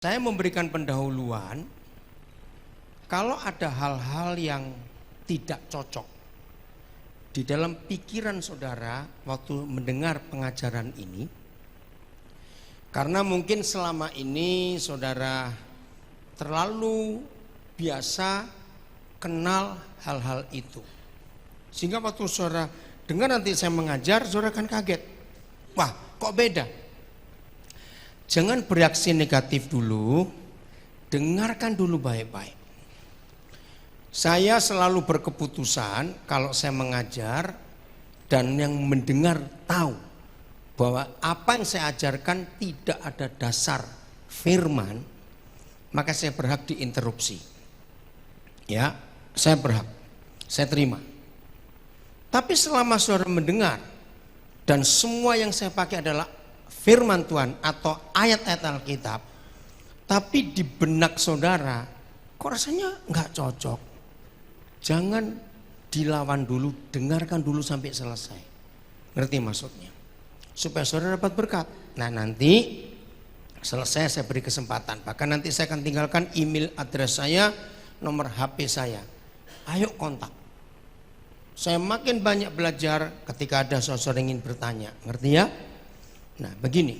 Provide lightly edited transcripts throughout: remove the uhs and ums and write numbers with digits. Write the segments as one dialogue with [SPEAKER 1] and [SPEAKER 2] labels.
[SPEAKER 1] Saya memberikan pendahuluan kalau ada hal-hal yang tidak cocok di dalam pikiran saudara waktu mendengar pengajaran ini, karena mungkin selama ini saudara terlalu biasa kenal hal-hal itu, sehingga waktu saudara dengar nanti saya mengajar, saudara akan kaget, wah kok beda. Jangan bereaksi negatif dulu, dengarkan dulu baik-baik. Saya selalu berkeputusan kalau saya mengajar dan yang mendengar tahu bahwa apa yang saya ajarkan tidak ada dasar firman, maka saya berhak diinterupsi. Ya, saya berhak, saya terima. Tapi selama saudara mendengar dan semua yang saya pakai adalah firman Tuhan atau ayat-ayat Alkitab, tapi di benak saudara kok rasanya nggak cocok, jangan dilawan dulu, dengarkan dulu sampai selesai. Ngerti maksudnya? Supaya saudara dapat berkat. Nah nanti selesai saya beri kesempatan, bahkan nanti saya akan tinggalkan email address saya, nomor HP saya. Ayo kontak. Saya makin banyak belajar ketika ada saudara ingin bertanya. Ngerti ya? Nah begini,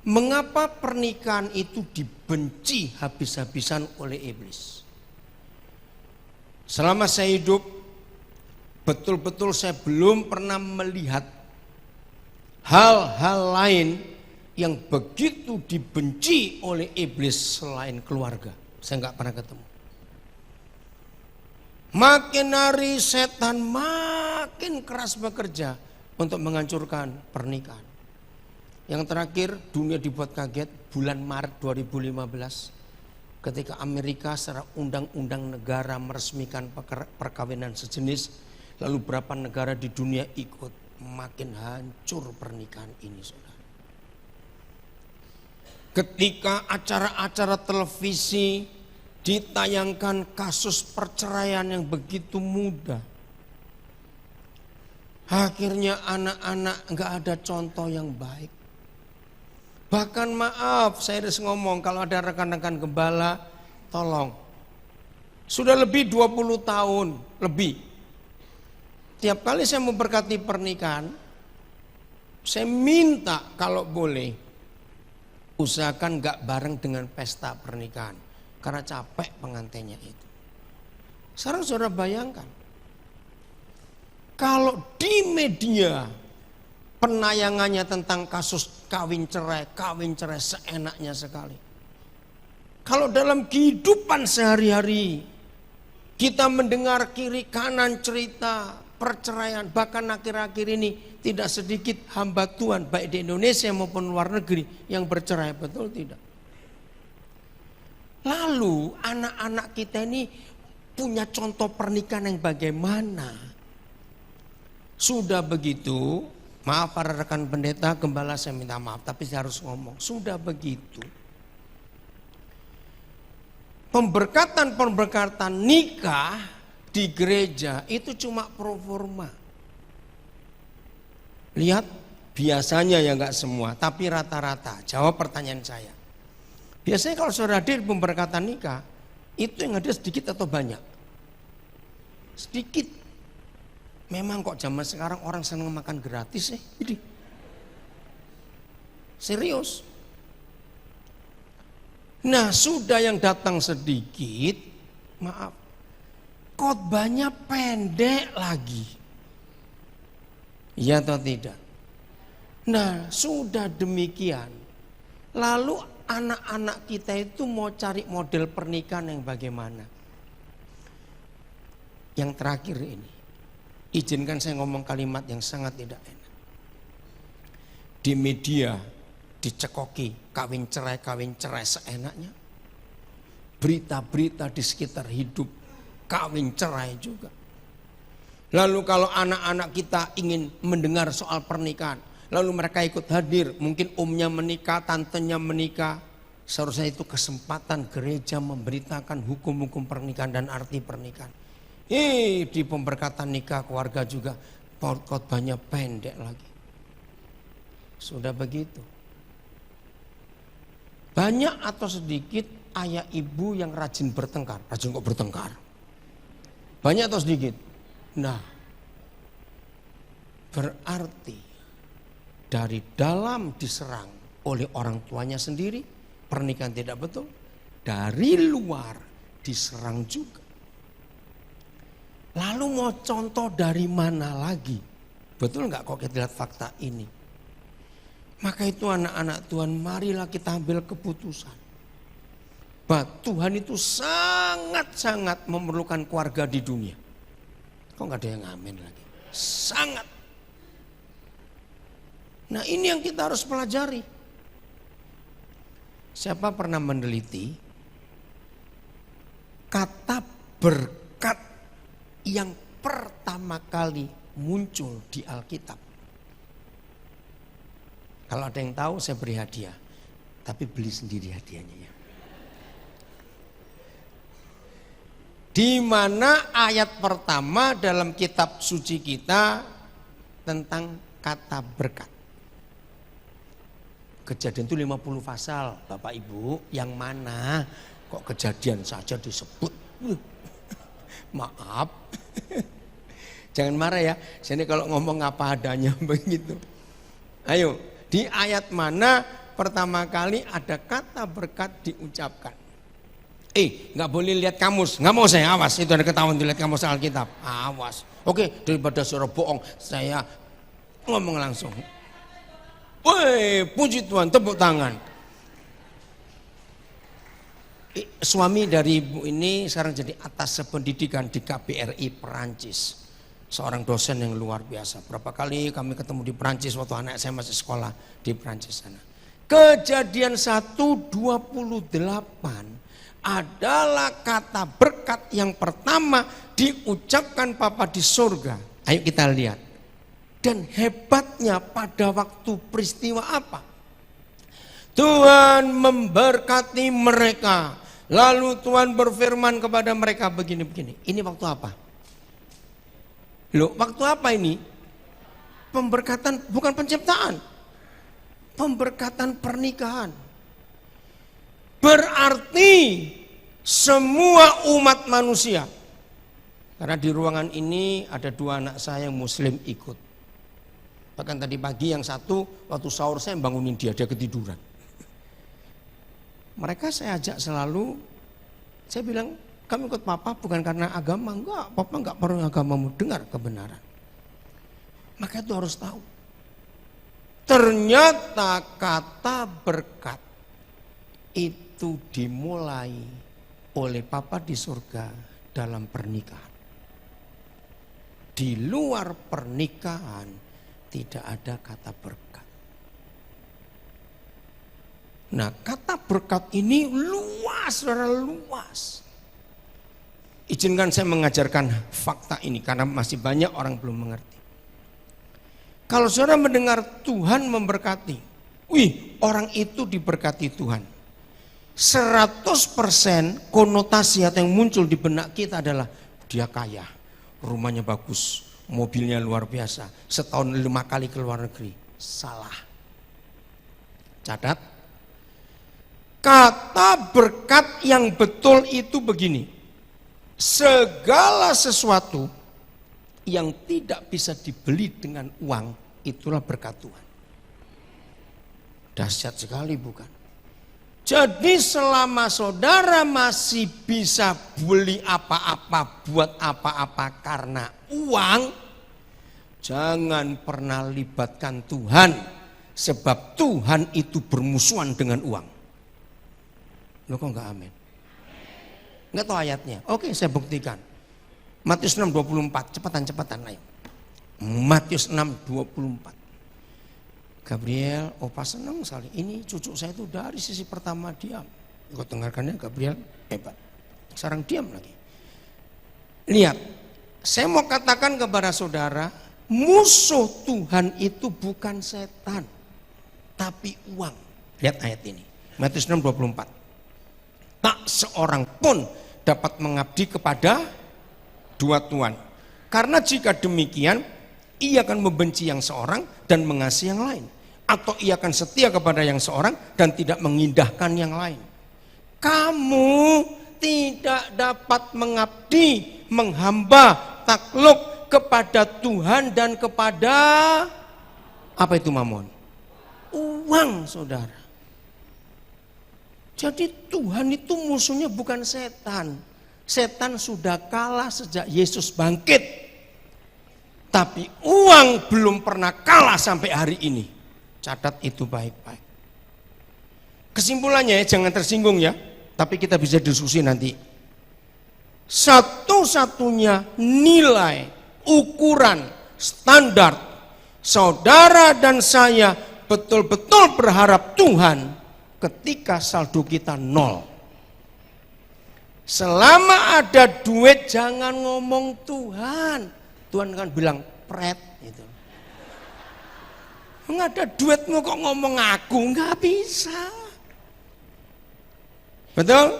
[SPEAKER 1] mengapa pernikahan itu dibenci habis-habisan oleh iblis? Selama saya hidup, betul-betul saya belum pernah melihat hal-hal lain yang begitu dibenci oleh iblis selain keluarga. Saya nggak pernah ketemu. Makin hari setan makin keras bekerja untuk menghancurkan pernikahan. Yang terakhir dunia dibuat kaget bulan Maret 2015 ketika Amerika secara undang-undang negara meresmikan perkawinan sejenis, lalu berapa negara di dunia ikut, makin hancur pernikahan ini, saudara. Ketika acara-acara televisi ditayangkan kasus perceraian yang begitu mudah, akhirnya anak-anak nggak ada contoh yang baik. Bahkan maaf, saya harus ngomong kalau ada rekan-rekan gembala, tolong. Sudah lebih 20 tahun, lebih. Tiap kali saya memberkati pernikahan, saya minta kalau boleh, usahakan gak bareng dengan pesta pernikahan. Karena capek pengantinnya itu. Sekarang saudara bayangkan, kalau di media penayangannya tentang kasus kawin cerai seenaknya sekali. Kalau dalam kehidupan sehari-hari kita mendengar kiri kanan cerita perceraian, bahkan akhir-akhir ini tidak sedikit hamba Tuhan baik di Indonesia maupun luar negeri yang bercerai, betul tidak? Lalu anak-anak kita ini punya contoh pernikahan yang bagaimana? Sudah begitu, maaf para rekan pendeta, gembala saya minta maaf, tapi saya harus ngomong. Sudah begitu, pemberkatan nikah di gereja itu cuma pro forma. Lihat, biasanya ya nggak semua, tapi rata-rata. Jawab pertanyaan saya. Biasanya kalau saudara hadir pemberkatan nikah, itu yang hadir sedikit atau banyak? Sedikit. Memang kok zaman sekarang orang senang makan gratis ya? Jadi serius. Nah sudah yang datang sedikit, maaf, khotbahnya pendek lagi. Iya atau tidak? Nah sudah demikian, lalu anak-anak kita itu mau cari model pernikahan yang bagaimana? Yang terakhir ini, izinkan saya ngomong kalimat yang sangat tidak enak. Di media dicekoki kawin cerai seenaknya. Berita-berita di sekitar hidup kawin cerai juga. Lalu kalau anak-anak kita ingin mendengar soal pernikahan, lalu mereka ikut hadir, mungkin omnya menikah, tantenya menikah. Seharusnya itu kesempatan gereja memberitakan hukum-hukum pernikahan dan arti pernikahan. Di pemberkatan nikah keluarga juga khotbahnya pendek lagi. Sudah begitu. Banyak atau sedikit ayah ibu yang rajin bertengkar. Rajin kok bertengkar? Banyak atau sedikit? Nah, berarti dari dalam diserang oleh orang tuanya sendiri, pernikahan tidak betul. Dari luar diserang juga. Lalu mau contoh dari mana lagi? Betul nggak kok kita lihat fakta ini? Maka itu anak-anak Tuhan, marilah kita ambil keputusan. Bahwa Tuhan itu sangat-sangat memerlukan keluarga di dunia. Kok nggak ada yang amin lagi? Sangat. Nah ini yang kita harus pelajari. Siapa pernah meneliti kata berkat yang pertama kali muncul di Alkitab? Kalau ada yang tahu saya beri hadiah, tapi beli sendiri hadiahnya ya. Di mana ayat pertama dalam kitab suci kita tentang kata berkat? Kejadian itu 50 pasal, Bapak Ibu, yang mana kok kejadian saja disebut? Maaf. Jangan marah ya, sini kalau ngomong apa adanya begitu. Ayo, di ayat mana pertama kali ada kata berkat diucapkan? Nggak boleh lihat kamus, nggak mau saya, awas, itu ada ketahuan dilihat kamus Alkitab, awas. Oke, daripada suara bohong, saya ngomong langsung. Woi, puji Tuhan, tepuk tangan. Suami dari ibu ini sekarang jadi atas pendidikan di KBRI Perancis. Seorang dosen yang luar biasa. Berapa kali kami ketemu di Perancis waktu anak saya masih sekolah di Perancis sana. Kejadian 1:28 adalah kata berkat yang pertama diucapkan Bapa di surga. Ayo kita lihat. Dan hebatnya pada waktu peristiwa apa? Tuhan memberkati mereka. Lalu Tuhan berfirman kepada mereka begini-begini. Ini waktu apa? Loh, waktu apa ini? Pemberkatan, bukan penciptaan. Pemberkatan pernikahan. Berarti semua umat manusia. Karena di ruangan ini ada 2 anak saya yang muslim ikut. Bahkan tadi pagi yang satu waktu sahur saya bangunin dia ketiduran. Mereka saya ajak selalu, saya bilang, kamu ikut papa bukan karena agama, enggak, papa enggak perlu agamamu, dengar kebenaran. Maka itu harus tahu. Ternyata kata berkat itu dimulai oleh Papa di surga dalam pernikahan. Di luar pernikahan tidak ada kata berkat. Nah, kata berkat ini luas, saudara, luas. Izinkan saya mengajarkan fakta ini karena masih banyak orang belum mengerti. Kalau saudara mendengar Tuhan memberkati, orang itu diberkati Tuhan. 100% konotasi atau yang muncul di benak kita adalah dia kaya, rumahnya bagus, mobilnya luar biasa, setahun 5 kali ke luar negeri. Salah. Catat. Kata berkat yang betul itu begini. Segala sesuatu yang tidak bisa dibeli dengan uang, itulah berkat Tuhan. Dahsyat sekali bukan? Jadi selama saudara masih bisa beli apa-apa, buat apa-apa karena uang, jangan pernah libatkan Tuhan. Sebab Tuhan itu bermusuhan dengan uang. Loh kok enggak amin? Enggak tahu ayatnya. Oke, saya buktikan. Matius 6:24, cepatan ayo. Matius 6:24. Gabriel, opa senang sekali. Ini cucu saya itu dari sisi pertama diam. Kau dengarkannya Gabriel hebat. Sekarang diam lagi. Lihat, saya mau katakan kepada saudara, musuh Tuhan itu bukan setan, tapi uang. Lihat ayat ini, Matius 6:24. Tak seorang pun dapat mengabdi kepada 2 tuan. Karena jika demikian, ia akan membenci yang seorang dan mengasihi yang lain. atau ia akan setia kepada yang seorang dan tidak mengindahkan yang lain. Kamu tidak dapat mengabdi, menghamba, takluk kepada Tuhan dan kepada apa itu mamon? Uang, saudara. Jadi Tuhan itu musuhnya bukan setan. Setan sudah kalah sejak Yesus bangkit. Tapi uang belum pernah kalah sampai hari ini. Catat itu baik-baik. Kesimpulannya ya, jangan tersinggung ya. Tapi kita bisa diskusi nanti. Satu-satunya nilai, ukuran, standar saudara dan saya betul-betul berharap Tuhan ketika saldo kita nol. Selama ada duit jangan ngomong Tuhan. Tuhan kan bilang pret gitu. Nggak ada duitmu kok ngomong aku, nggak bisa. Betul?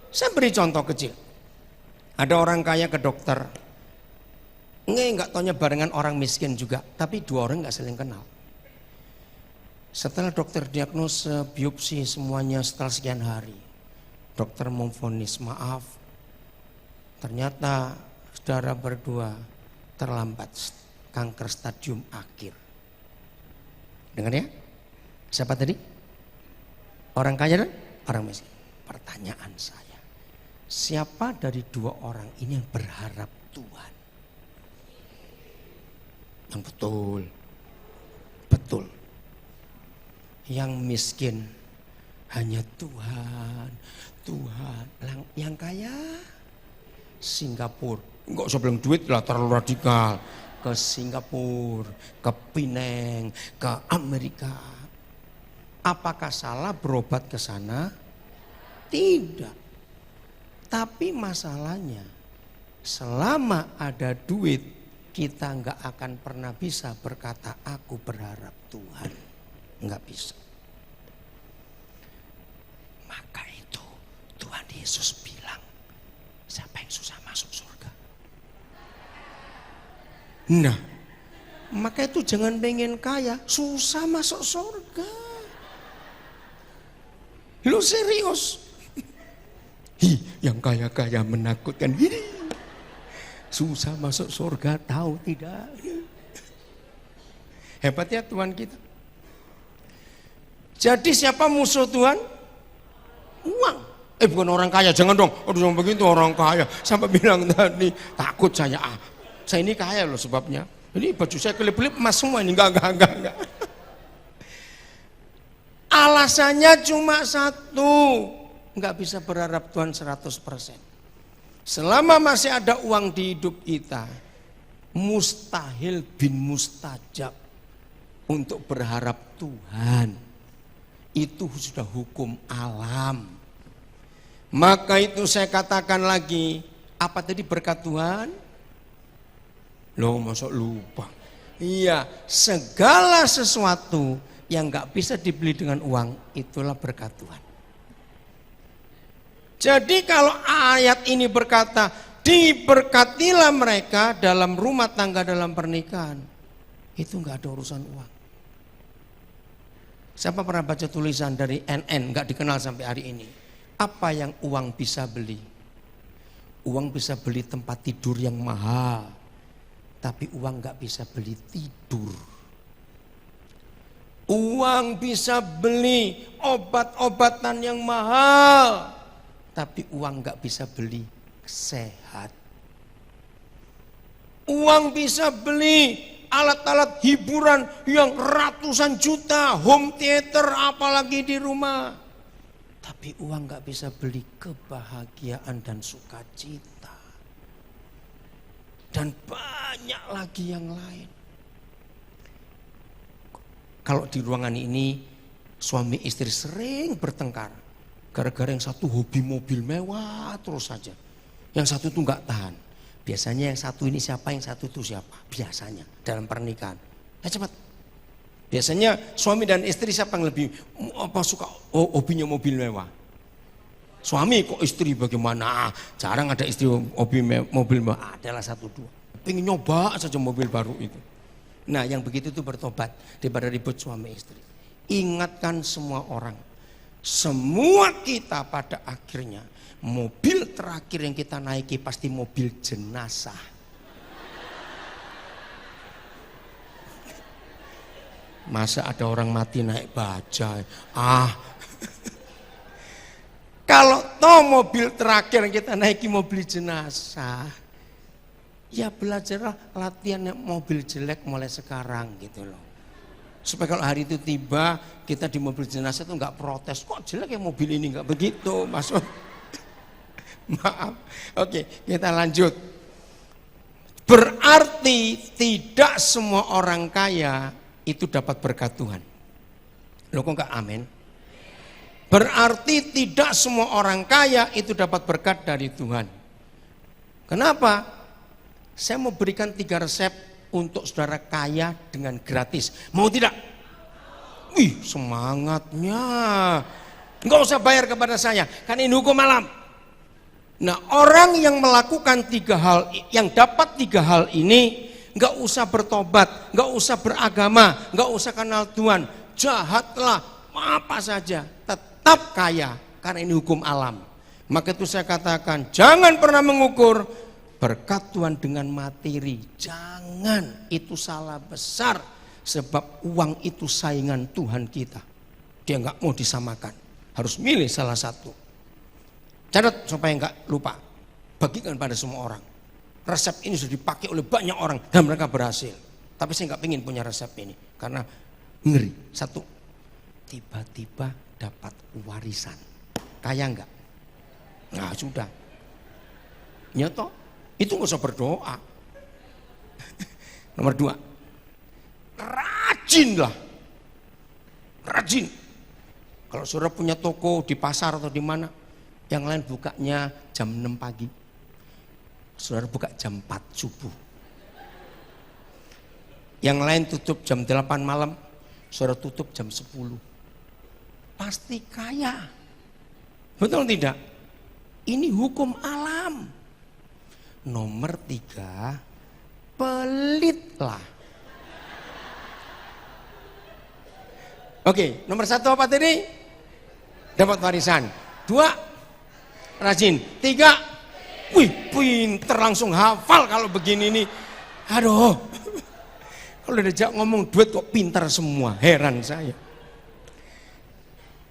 [SPEAKER 1] Saya beri contoh kecil. Ada orang kaya ke dokter. Nggak taunya barengan orang miskin juga, tapi dua orang nggak saling kenal. Setelah dokter diagnosa, biopsi semuanya setelah sekian hari, dokter memvonis maaf, ternyata saudara berdua terlambat, kanker stadium akhir. Dengar ya? Siapa tadi? Orang kaya dan orang miskin. Pertanyaan saya, siapa dari dua orang ini yang berharap Tuhan? Yang betul, betul. Yang miskin hanya Tuhan, Tuhan. Yang kaya Singapura. Enggak usah bilang duit lah, terlalu radikal. Ke Singapura, ke Penang, ke Amerika. Apakah salah berobat ke sana? Tidak. Tapi masalahnya, selama ada duit, kita enggak akan pernah bisa berkata aku berharap Tuhan. Enggak bisa. Maka itu Tuhan Yesus bilang, siapa yang susah masuk surga? Nah, maka itu jangan pengen kaya, susah masuk surga. Lu serius? Yang kaya-kaya menakutkan. Susah masuk surga, tahu tidak? Hebatnya Tuhan kita. Jadi siapa musuh Tuhan? Uang. Bukan orang kaya, jangan dong. Aduh jangan begitu orang kaya. Sampai bilang tadi, takut saya. Saya ini kaya loh sebabnya. Ini baju saya kelip-kelip emas semua ini. Enggak. Alasannya cuma satu. Enggak bisa berharap Tuhan 100%. Selama masih ada uang di hidup kita, mustahil bin mustajab untuk berharap Tuhan. Itu sudah hukum alam. Maka itu saya katakan lagi, apa tadi berkat Tuhan? Loh masa lupa. Iya, segala sesuatu yang gak bisa dibeli dengan uang, itulah berkat Tuhan. Jadi kalau ayat ini berkata, diberkatilah mereka dalam rumah tangga dalam pernikahan, itu gak ada urusan uang. Siapa pernah baca tulisan dari NN, gak dikenal sampai hari ini. Apa yang uang bisa beli? Uang bisa beli tempat tidur yang mahal, tapi uang gak bisa beli tidur. Uang bisa beli obat-obatan yang mahal, tapi uang gak bisa beli sehat. Uang bisa beli alat-alat hiburan yang ratusan juta, home theater apalagi di rumah. Tapi uang gak bisa beli kebahagiaan dan sukacita. Dan banyak lagi yang lain. Kalau di ruangan ini suami istri sering bertengkar. Gara-gara yang satu hobi mobil mewah terus saja. Yang satu tuh gak tahan. Biasanya yang satu ini siapa, yang satu itu siapa. Biasanya dalam pernikahan. Cepat. Biasanya suami dan istri siapa yang lebih suka hobinya mobil mewah. Suami kok istri bagaimana? Jarang ada istri hobi mobil mewah. Adalah satu dua. Pengen nyoba saja mobil baru itu. Nah yang begitu itu bertobat daripada ribut suami istri. Ingatkan semua orang, semua kita pada akhirnya mobil terakhir yang kita naiki pasti mobil jenazah. Masa ada orang mati naik bajai? Kalau toh mobil terakhir yang kita naiki mobil jenazah, ya belajarlah latihan mobil jelek mulai sekarang gitu loh. Supaya kalau hari itu tiba kita di mobil jenazah itu nggak protes, kok jelek ya mobil ini, nggak begitu maksud. Maaf. Oke, kita lanjut. Berarti tidak semua orang kaya itu dapat berkat Tuhan. Loh kok nggak amin? Berarti tidak semua orang kaya itu dapat berkat dari Tuhan. Kenapa? Saya mau berikan 3 resep untuk saudara kaya dengan gratis. Mau tidak? Wih, semangatnya. Enggak usah bayar kepada saya, kan ini hukum alam. Nah, orang yang melakukan 3 hal, yang dapat 3 hal ini, enggak usah bertobat, enggak usah beragama, enggak usah kenal Tuhan. Jahatlah, apa saja, tetap kaya, karena ini hukum alam. Maka itu saya katakan, jangan pernah mengukur berkat Tuhan dengan materi. Jangan, itu salah besar. Sebab uang itu saingan Tuhan kita. Dia nggak mau disamakan. Harus milih salah satu. Catat supaya nggak lupa. Bagikan pada semua orang. Resep ini sudah dipakai oleh banyak orang dan mereka berhasil. Tapi saya nggak pengen punya resep ini karena ngeri. 1, tiba-tiba dapat warisan. Kaya nggak? Nah sudah. Nyoto. Itu nggak usah berdoa. Nomor 2, rajinlah, rajin. Kalau saudara punya toko di pasar atau di mana, yang lain bukanya jam 6 pagi, saudara buka jam 4 subuh. Yang lain tutup jam 8 malam, saudara tutup jam 10. Pasti kaya. Betul tidak? Ini hukum alam. Nomor 3, pelitlah. Oke, nomor 1 apa tadi? Dapat warisan. 2, rajin. 3, wih pinter, langsung hafal kalau begini nih. Aduh, kalau diajak ngomong duit kok pintar semua, heran saya.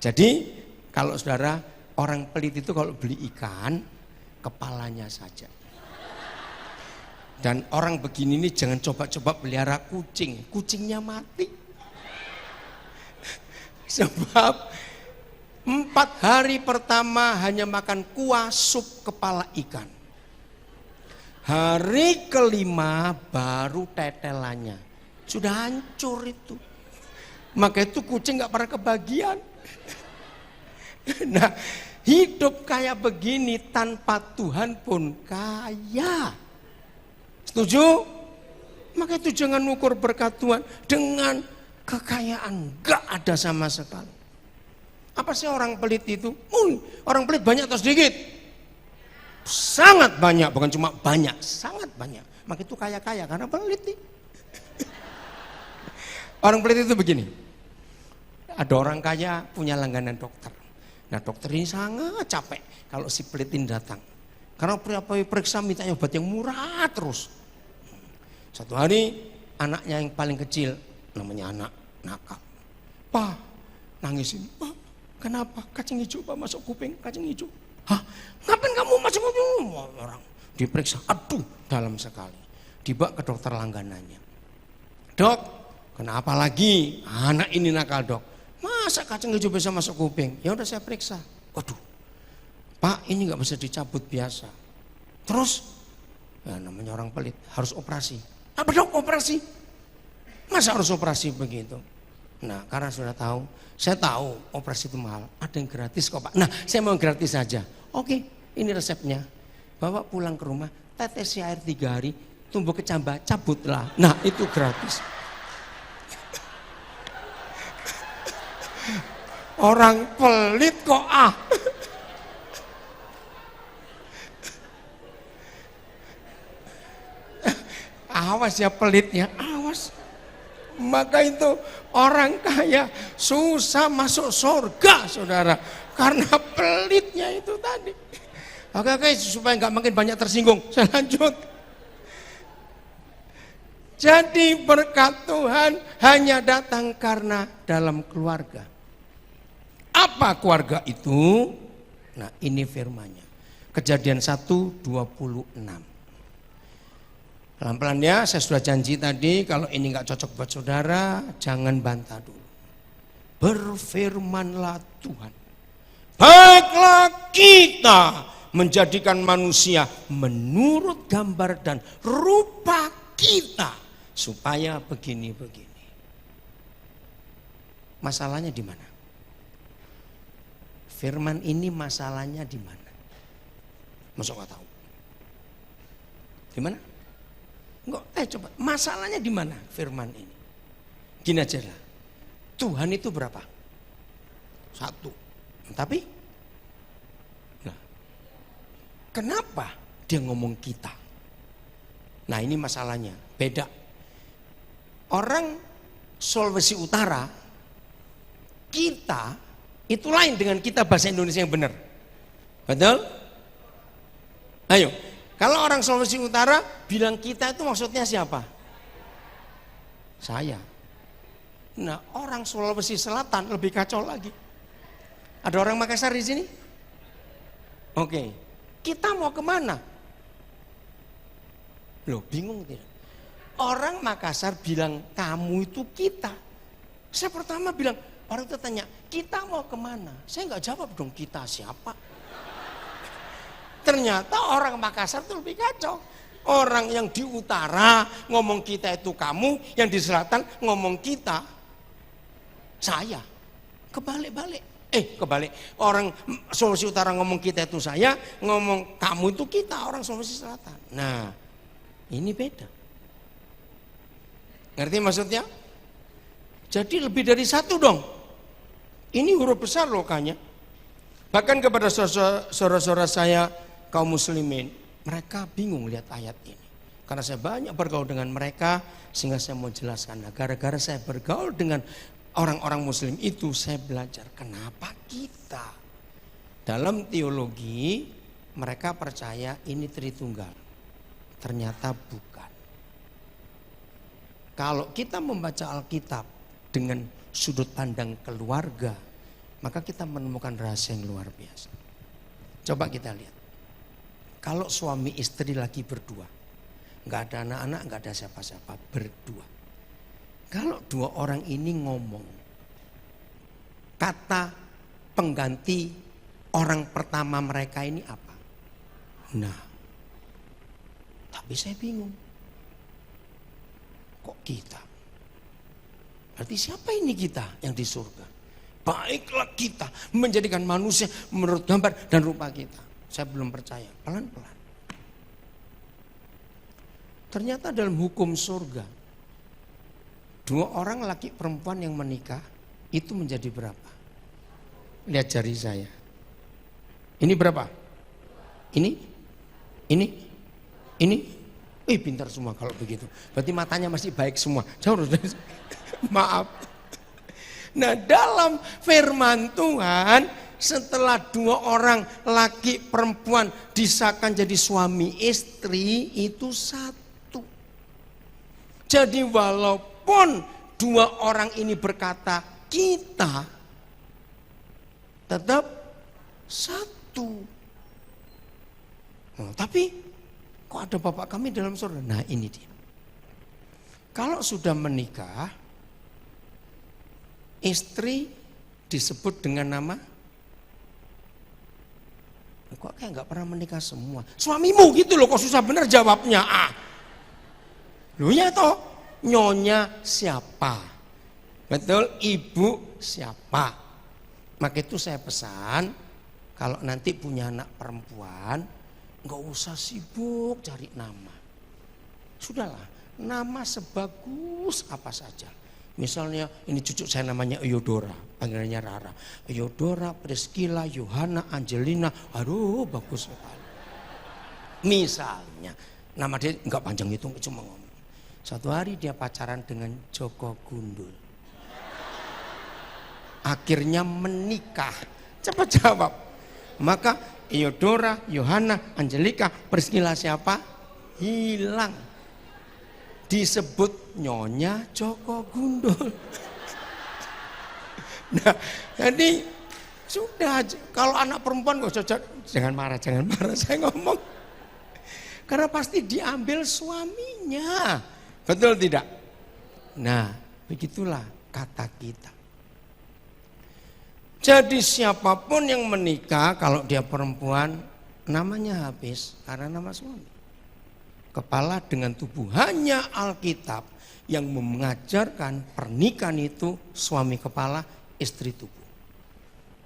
[SPEAKER 1] Jadi kalau saudara, orang pelit itu kalau beli ikan, kepalanya saja. Dan orang begini nih jangan coba-coba pelihara kucing, kucingnya mati. Sebab 4 hari pertama hanya makan kuah sup kepala ikan. Hari kelima baru tetelannya. Sudah hancur itu. Maka itu kucing gak pernah kebagian. Nah, hidup kayak begini tanpa Tuhan pun kaya. Setuju? Maka itu jangan ukur berkat Tuhan dengan kekayaan. Gak ada sama sekali. Apa sih orang pelit itu? Orang pelit banyak atau sedikit? Sangat banyak, bukan cuma banyak, sangat banyak. Maka itu kaya-kaya karena pelit nih. Orang pelit itu begini. Ada orang kaya punya langganan dokter. Nah dokter ini sangat capek kalau si pelitin datang. Karena periksa mintanya obat yang murah terus. Satu hari anaknya yang paling kecil, namanya anak nakal. Pak, nangisin. Pak, kenapa? Kacang hijau Pak masuk kuping, kacang hijau. Hah? Ngapain kamu masuk kuping? Orang diperiksa, aduh dalam sekali. Dibawa ke dokter langganannya. Dok, kenapa lagi? Anak ini nakal dok. Masa kacang hijau bisa masuk kuping? Ya udah saya periksa. Waduh, Pak ini nggak bisa dicabut biasa. Terus, ya namanya orang pelit harus operasi. Apa dok operasi? Masa harus operasi begitu? Nah karena sudah tahu, saya tahu operasi itu mahal. Ada yang gratis kok Pak. Nah saya mau gratis saja. Oke, ini resepnya. Bawa pulang ke rumah, tetesi air 3 hari, tumbuh kecambah, cabutlah. Nah itu gratis. Orang pelit kok Awas ya pelitnya, awas. Maka itu orang kaya susah masuk surga, saudara. Karena pelitnya itu tadi. Oke, supaya nggak makin banyak tersinggung, saya lanjut. Jadi berkat Tuhan hanya datang karena dalam keluarga. Apa keluarga itu? Nah, ini firman-Nya. Kejadian 1:26. Pelan-pelan ya, saya sudah janji tadi kalau ini nggak cocok buat saudara, jangan bantah dulu. Berfirmanlah Tuhan, baiklah kita menjadikan manusia menurut gambar dan rupa kita supaya begini-begini. Masalahnya di mana? Firman ini masalahnya di mana? Masuk nggak tahu? Di mana? Enggak, coba masalahnya di mana firman ini? Gini aja lah. Tuhan itu berapa? Satu. Tapi nah, kenapa dia ngomong kita? Nah, ini masalahnya. Beda. Orang Sulawesi Utara, kita itu lain dengan kita bahasa Indonesia yang benar. Betul? Ayo. Kalau orang Sulawesi Utara bilang kita itu maksudnya siapa? Saya. Nah, orang Sulawesi Selatan lebih kacau lagi. Ada orang Makassar di sini? Oke. Kita mau kemana? Loh, bingung tidak? Orang Makassar bilang kamu itu kita. Saya pertama bilang, orang itu tanya, kita mau kemana? Saya nggak jawab dong, kita siapa? Ternyata orang Makassar itu lebih kacau. Orang yang di utara ngomong kita itu kamu, yang di selatan ngomong kita saya. Kebalik-balik. Kebalik. Orang Sulawesi Utara ngomong kita itu saya, ngomong kamu itu kita, orang Sulawesi Selatan. Nah, ini beda. Ngerti maksudnya? Jadi lebih dari satu dong. Ini huruf besar loh kayaknya. Bahkan kepada saudara-saudara saya kaum muslimin, mereka bingung lihat ayat ini. Karena saya banyak bergaul dengan mereka, sehingga saya mau jelaskan. Nah, gara-gara saya bergaul dengan orang-orang muslim itu, saya belajar kenapa kita. Dalam teologi, mereka percaya ini Tritunggal. Ternyata bukan. Kalau kita membaca Alkitab dengan sudut pandang keluarga, maka kita menemukan rahasia yang luar biasa. Coba kita lihat. Kalau suami istri lagi berdua, nggak ada anak-anak, nggak ada siapa-siapa, berdua. Kalau dua orang ini ngomong, kata pengganti orang pertama mereka ini apa? Nah, tapi saya bingung. Kok kita? Berarti siapa ini kita yang di surga? Baiklah kita menjadikan manusia menurut gambar dan rupa kita. Saya belum percaya, pelan-pelan. Ternyata dalam hukum surga, dua orang laki perempuan yang menikah, itu menjadi berapa? Lihat jari saya. Ini berapa? Ini? Pintar semua kalau begitu. Berarti matanya masih baik semua. Jauh dari maaf. Nah, dalam firman Tuhan, setelah dua orang laki perempuan disahkan jadi suami istri, itu satu. Jadi walaupun dua orang ini berkata kita, tetap satu. Nah, tapi kok ada bapak kami dalam surga? Nah, ini dia. Kalau sudah menikah, istri disebut dengan nama, kok kayak nggak pernah menikah semua. Suamimu gitu loh, kok susah bener jawabnya. Loh ya toh, nyonya siapa? Betul, ibu siapa? Maka itu saya pesan, kalau nanti punya anak perempuan, nggak usah sibuk cari nama. Sudahlah, nama sebagus apa saja. Misalnya ini cucu saya namanya Eudora, panggilannya Rara. Eudora, Priscilla, Yohana, Angelina, aduh bagus sekali. Misalnya, nama dia nggak panjang itu, cuma ngomong. Suatu hari dia pacaran dengan Joko Gundul. Akhirnya menikah. Cepat jawab. Maka Iodora, Yohana, Angelika, Priscilla siapa? Hilang. Disebut Nyonya Joko Gundul. Nah, jadi sudah, kalau anak perempuan kok cocok, jangan marah saya ngomong. Karena pasti diambil suaminya. Betul tidak? Nah, begitulah kata kita. Jadi siapapun yang menikah kalau dia perempuan namanya habis karena nama suami. Kepala dengan tubuh, hanya Alkitab yang mengajarkan pernikahan itu suami kepala, istri tubuh.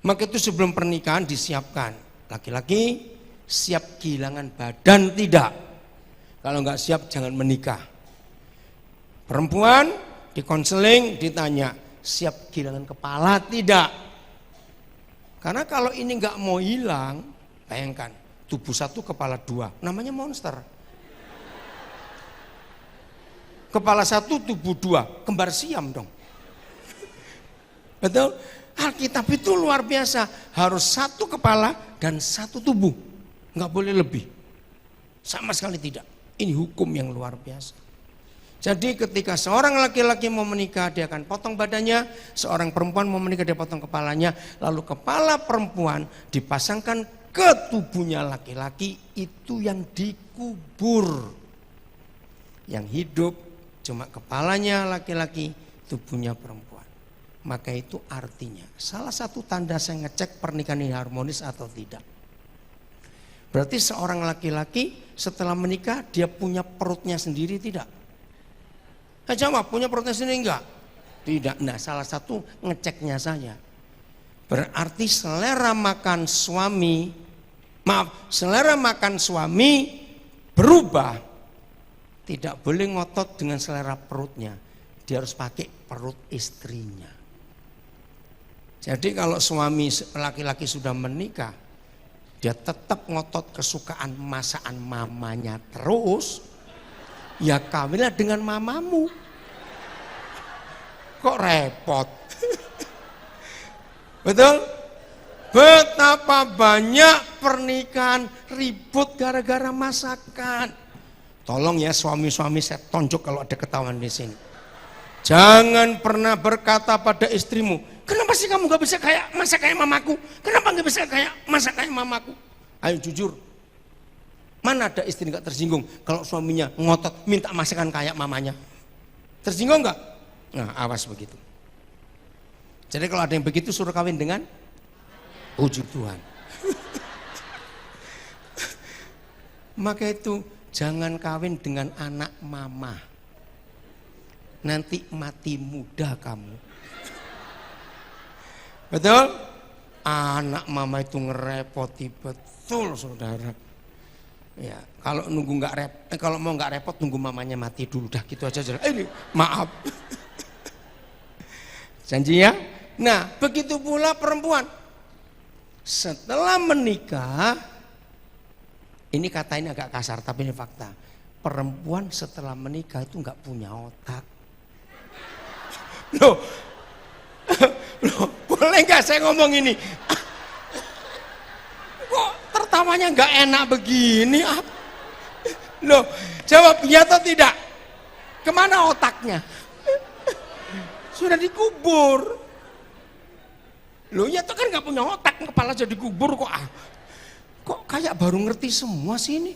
[SPEAKER 1] Maka itu sebelum pernikahan disiapkan. Laki-laki siap kehilangan badan tidak? Kalau enggak siap jangan menikah. Perempuan dikonseling ditanya siap kehilangan kepala tidak? Karena kalau ini enggak mau hilang, bayangkan tubuh satu kepala dua, namanya monster. Kepala satu tubuh dua, kembar siam dong. Betul? Alkitab itu luar biasa, harus satu kepala dan satu tubuh, enggak boleh lebih. Sama sekali tidak. Ini hukum yang luar biasa. Jadi ketika seorang laki-laki mau menikah dia akan potong badannya, seorang perempuan mau menikah dia potong kepalanya, lalu kepala perempuan dipasangkan ke tubuhnya laki-laki, itu yang dikubur. Yang hidup cuma kepalanya laki-laki, tubuhnya perempuan. Maka itu artinya salah satu tanda saya ngecek pernikahan ini harmonis atau tidak. Berarti seorang laki-laki setelah menikah dia punya perutnya sendiri tidak? Jawab, punya perutnya sendiri enggak? Tidak. Nah, salah satu ngeceknya saya. Berarti selera makan suami berubah. Tidak boleh ngotot dengan selera perutnya. Dia harus pakai perut istrinya. Jadi kalau suami laki-laki sudah menikah, dia tetap ngotot kesukaan masakan mamanya terus, ya kawinlah dengan mamamu. Kok repot? Betul? Betapa banyak pernikahan ribut gara-gara masakan. Tolong ya suami-suami, saya tonjok kalau ada ketahuan di sini. Jangan pernah berkata pada istrimu, kenapa sih kamu gak bisa kayak masak kayak mamaku? Kenapa gak bisa kayak masak kayak mamaku? Ayo jujur. Mana ada istri gak tersinggung kalau suaminya ngotot minta masakan kayak mamanya? Tersinggung gak? Nah, awas begitu. Jadi kalau ada yang begitu suruh kawin dengan puji Tuhan. Maka itu jangan kawin dengan anak mama. Nanti mati muda kamu. Betul? Anak mama itu ngerepoti betul, saudara. Ya, kalau kalau mau nggak repot nunggu mamanya mati dulu, dah gitu aja. Ini maaf. Janji ya. Nah, begitu pula perempuan. Setelah menikah, ini kata ini agak kasar tapi ini fakta. Perempuan setelah menikah itu nggak punya otak. Loh, boleh nggak saya ngomong ini? Kok tertawanya nggak enak begini? Loh, jawab iya atau tidak? Kemana otaknya? Sudah dikubur. Loh, ya itu kan nggak punya otak, kepala jadi kubur kok. Kok kayak baru ngerti semua sih ini?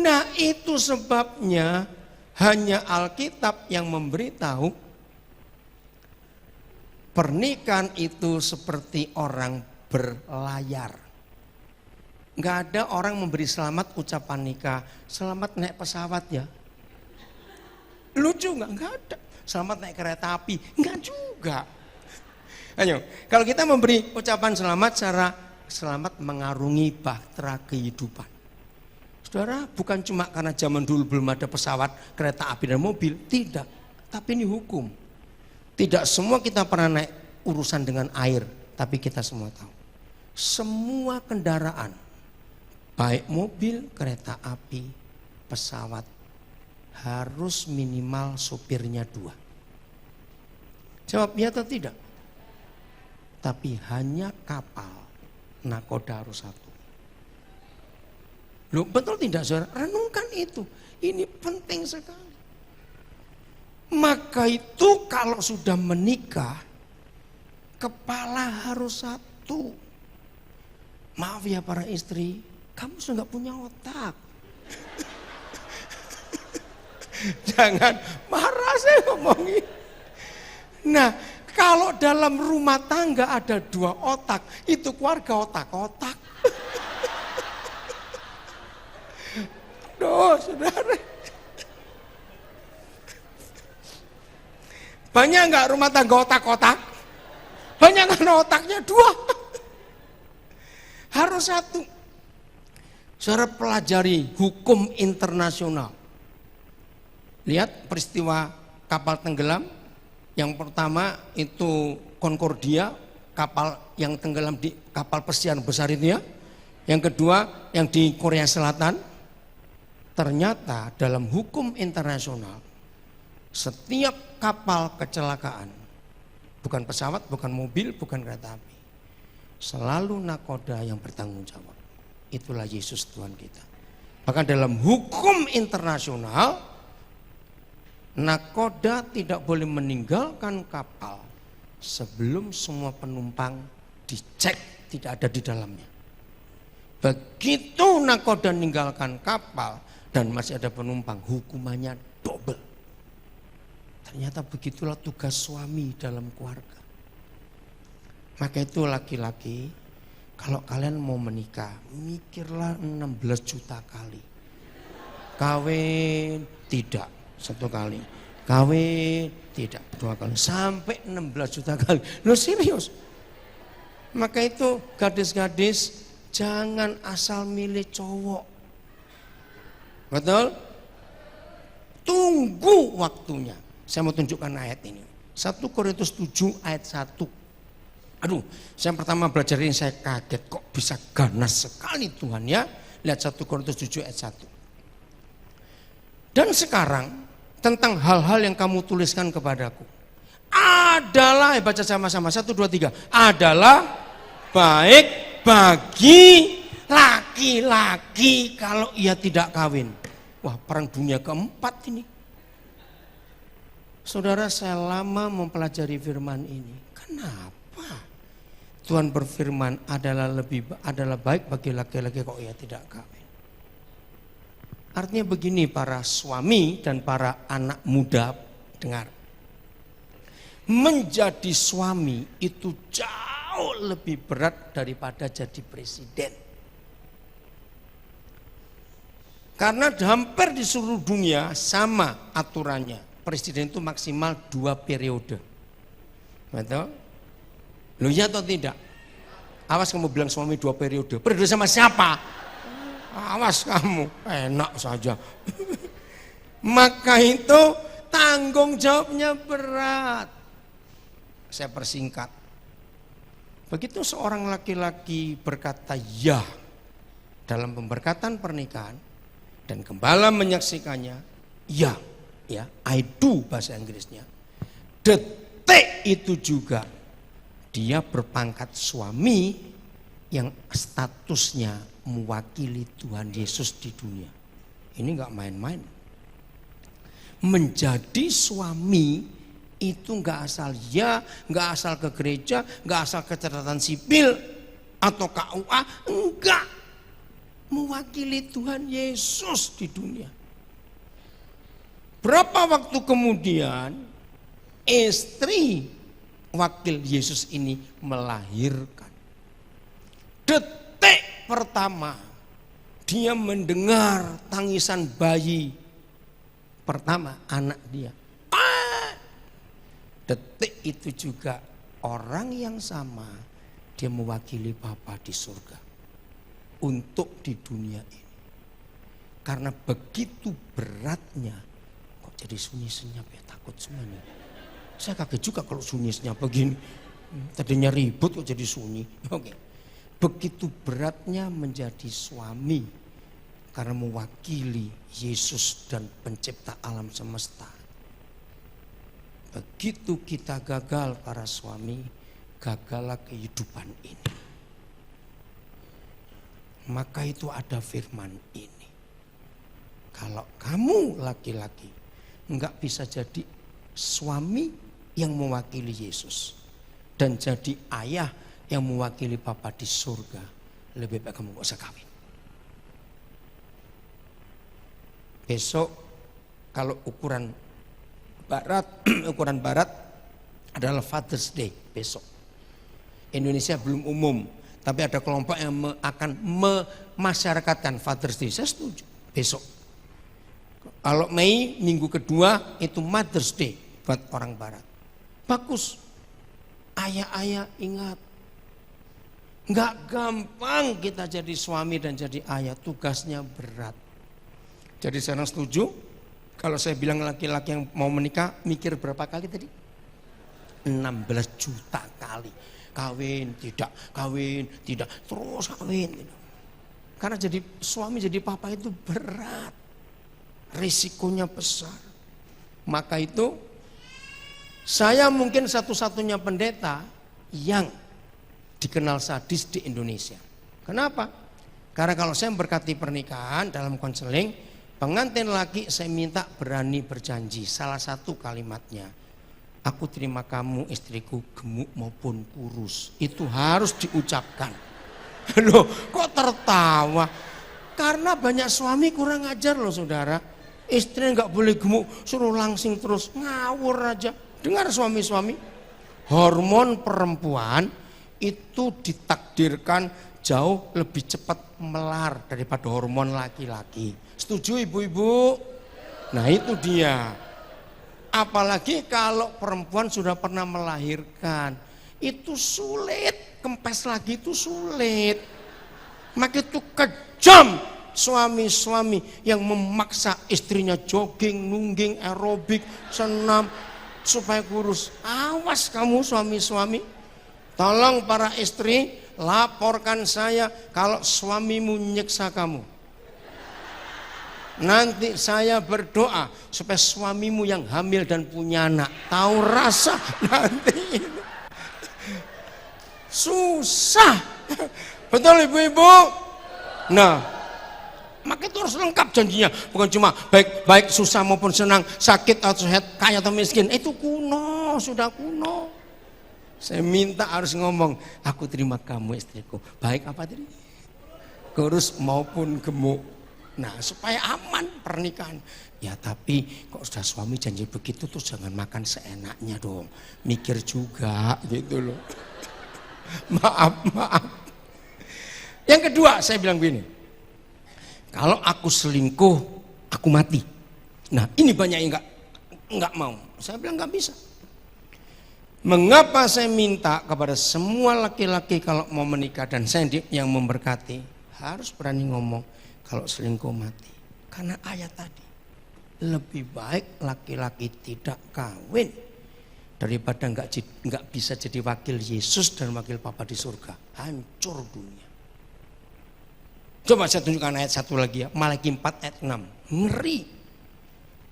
[SPEAKER 1] Nah, itu sebabnya hanya Alkitab yang memberitahu pernikahan itu seperti orang berlayar. Nggak ada orang memberi selamat ucapan nikah, selamat naik pesawat ya. Lucu nggak? Nggak ada. Selamat naik kereta api, nggak juga. Ayo, kalau kita memberi ucapan selamat secara selamat mengarungi bahtera kehidupan. Saudara, bukan cuma karena zaman dulu belum ada pesawat, kereta api dan mobil, tidak. Tapi ini hukum. Tidak semua kita pernah naik urusan dengan air, tapi kita semua tahu. Semua kendaraan, baik mobil, kereta api, pesawat harus minimal supirnya 2? Jawab ya atau tidak? Tapi hanya kapal nakoda harus 1. Loh, betul tidak saudara? Renungkan itu. Ini penting sekali. Maka itu kalau sudah menikah, kepala harus 1. Maaf ya para istri, kamu sudah gak punya otak. Jangan marah saya ngomongin. Nah, kalau dalam rumah tangga ada 2 otak, itu keluarga otak-otak. Aduh, saudara. Banyak nggak rumah tangga otak-otak? Banyak karena otaknya 2. Harus 1. Saudara pelajari hukum internasional. Lihat peristiwa kapal tenggelam. Yang pertama itu Concordia, kapal yang tenggelam di kapal pesiar besar itu ya. Yang kedua yang di Korea Selatan. Ternyata dalam hukum internasional setiap kapal kecelakaan, bukan pesawat, bukan mobil, bukan kereta api, selalu nakoda yang bertanggung jawab. Itulah Yesus Tuhan kita. Bahkan dalam hukum internasional, nakoda tidak boleh meninggalkan kapal sebelum semua penumpang dicek tidak ada di dalamnya. Begitu nakoda meninggalkan kapal dan masih ada penumpang, hukumannya double. Ternyata begitulah tugas suami dalam keluarga. Maka itu laki-laki, kalau kalian mau menikah, mikirlah 16 juta kali. Kawin tidak 1 kali, kawin tidak 2 kali, sampai 16 juta kali. Loh serius. Maka itu gadis-gadis jangan asal milih cowok. Betul? Tunggu waktunya. Saya mau tunjukkan ayat ini. 1 Korintus 7 ayat 1. Aduh, saya pertama belajar ini saya kaget, kok bisa ganas sekali Tuhan ya. Lihat 1 Korintus 7 ayat 1. Dan sekarang tentang hal-hal yang kamu tuliskan kepadaku adalah, baca sama-sama 1, 2, 3. Adalah baik bagi laki-laki kalau ia tidak kawin. Wah, perang dunia keempat ini. Saudara, saya lama mempelajari firman ini. Kenapa Tuhan berfirman adalah baik bagi laki-laki kalau ia tidak kawin? Artinya begini para suami dan para anak muda, dengar. Menjadi suami itu jauh lebih berat daripada jadi presiden. Karena hampir di seluruh dunia sama aturannya. Presiden itu maksimal 2 periode. Betul? Loh ya atau tidak? Awas kamu bilang suami 2 periode. Periode sama siapa? Awas kamu, enak saja. Maka itu tanggung jawabnya berat. Saya persingkat. Begitu seorang laki-laki berkata ya dalam pemberkatan pernikahan dan gembala menyaksikannya, ya, I do bahasa Inggrisnya. Detik itu juga dia berpangkat suami yang statusnya mewakili Tuhan Yesus di dunia. Ini enggak main-main. Menjadi suami itu enggak asal ya, enggak asal ke gereja, enggak asal ke catatan sipil atau KUA, enggak. Mewakili Tuhan Yesus di dunia. Berapa waktu kemudian istri wakil Yesus ini melahirkan. Detik pertama dia mendengar tangisan bayi pertama anak dia. Detik itu juga orang yang sama dia mewakili Bapa di surga untuk di dunia ini. Karena begitu beratnya, kok jadi sunyi senyap ya, takut semua nih. Saya kaget juga kalau sunyi senyap begini. Tadinya ribut kok jadi sunyi. Oke. Begitu beratnya menjadi suami karena mewakili Yesus dan pencipta alam semesta. Begitu kita gagal para suami, gagallah kehidupan ini. Maka itu ada firman ini. Kalau kamu laki-laki enggak bisa jadi suami yang mewakili Yesus dan jadi ayah yang mewakili Bapa di surga, lebih baik kamu gak usah kawin. Besok kalau ukuran barat adalah Father's Day besok. Indonesia belum umum, tapi ada kelompok yang akan memasyarakatkan Father's Day. Saya setuju besok. Kalau Mei minggu kedua itu Mother's Day buat orang barat. Bagus. Ayah-ayah ingat, nggak gampang kita jadi suami dan jadi ayah, tugasnya berat. Jadi saya setuju. Kalau saya bilang laki-laki yang mau menikah, mikir berapa kali tadi? 16 juta kali. Kawin, tidak, terus kawin. Karena jadi suami, jadi papa itu berat. Risikonya besar. Maka itu, saya mungkin satu-satunya pendeta yang dikenal sadis di Indonesia. Kenapa? Karena kalau saya memberkati pernikahan dalam konseling, pengantin laki saya minta berani berjanji. Salah satu kalimatnya, aku terima kamu istriku gemuk maupun kurus. Itu harus diucapkan. Loh kok tertawa? Karena banyak suami kurang ajar loh saudara. Istri nggak boleh gemuk, suruh langsing terus, ngawur aja. Dengar suami-suami, hormon perempuan itu ditakdirkan jauh lebih cepat melar daripada hormon laki-laki. Setuju ibu-ibu? Nah itu dia. Apalagi kalau perempuan sudah pernah melahirkan, itu sulit, kempes lagi itu sulit. Maka itu kejam suami-suami yang memaksa istrinya jogging, nungging, aerobik, senam supaya kurus. Awas kamu suami-suami. Tolong para istri, laporkan saya kalau suamimu nyiksa kamu. Nanti saya berdoa supaya suamimu yang hamil dan punya anak tahu rasa nanti. Susah. Betul ibu-ibu? Nah, maka itu harus lengkap janjinya. Bukan cuma baik susah maupun senang, sakit atau sehat, kaya atau miskin. Itu kuno, sudah kuno. Saya minta harus ngomong, aku terima kamu istriku. Baik apa tadi? Kurus maupun gemuk. Nah supaya aman pernikahan. Ya tapi kok sudah suami janji begitu tuh jangan makan seenaknya dong. Mikir juga gitu loh. Maaf. Yang kedua saya bilang begini. Kalau aku selingkuh, aku mati. Nah ini banyak yang enggak mau. Saya bilang enggak bisa. Mengapa saya minta kepada semua laki-laki kalau mau menikah dan saya yang memberkati harus berani ngomong kalau selingkuh mati. Karena ayat tadi, lebih baik laki-laki tidak kawin daripada enggak bisa jadi wakil Yesus dan wakil Bapa di surga. Hancur dunia. Coba saya tunjukkan ayat satu lagi ya, Malaki 4 ayat 6. Ngeri.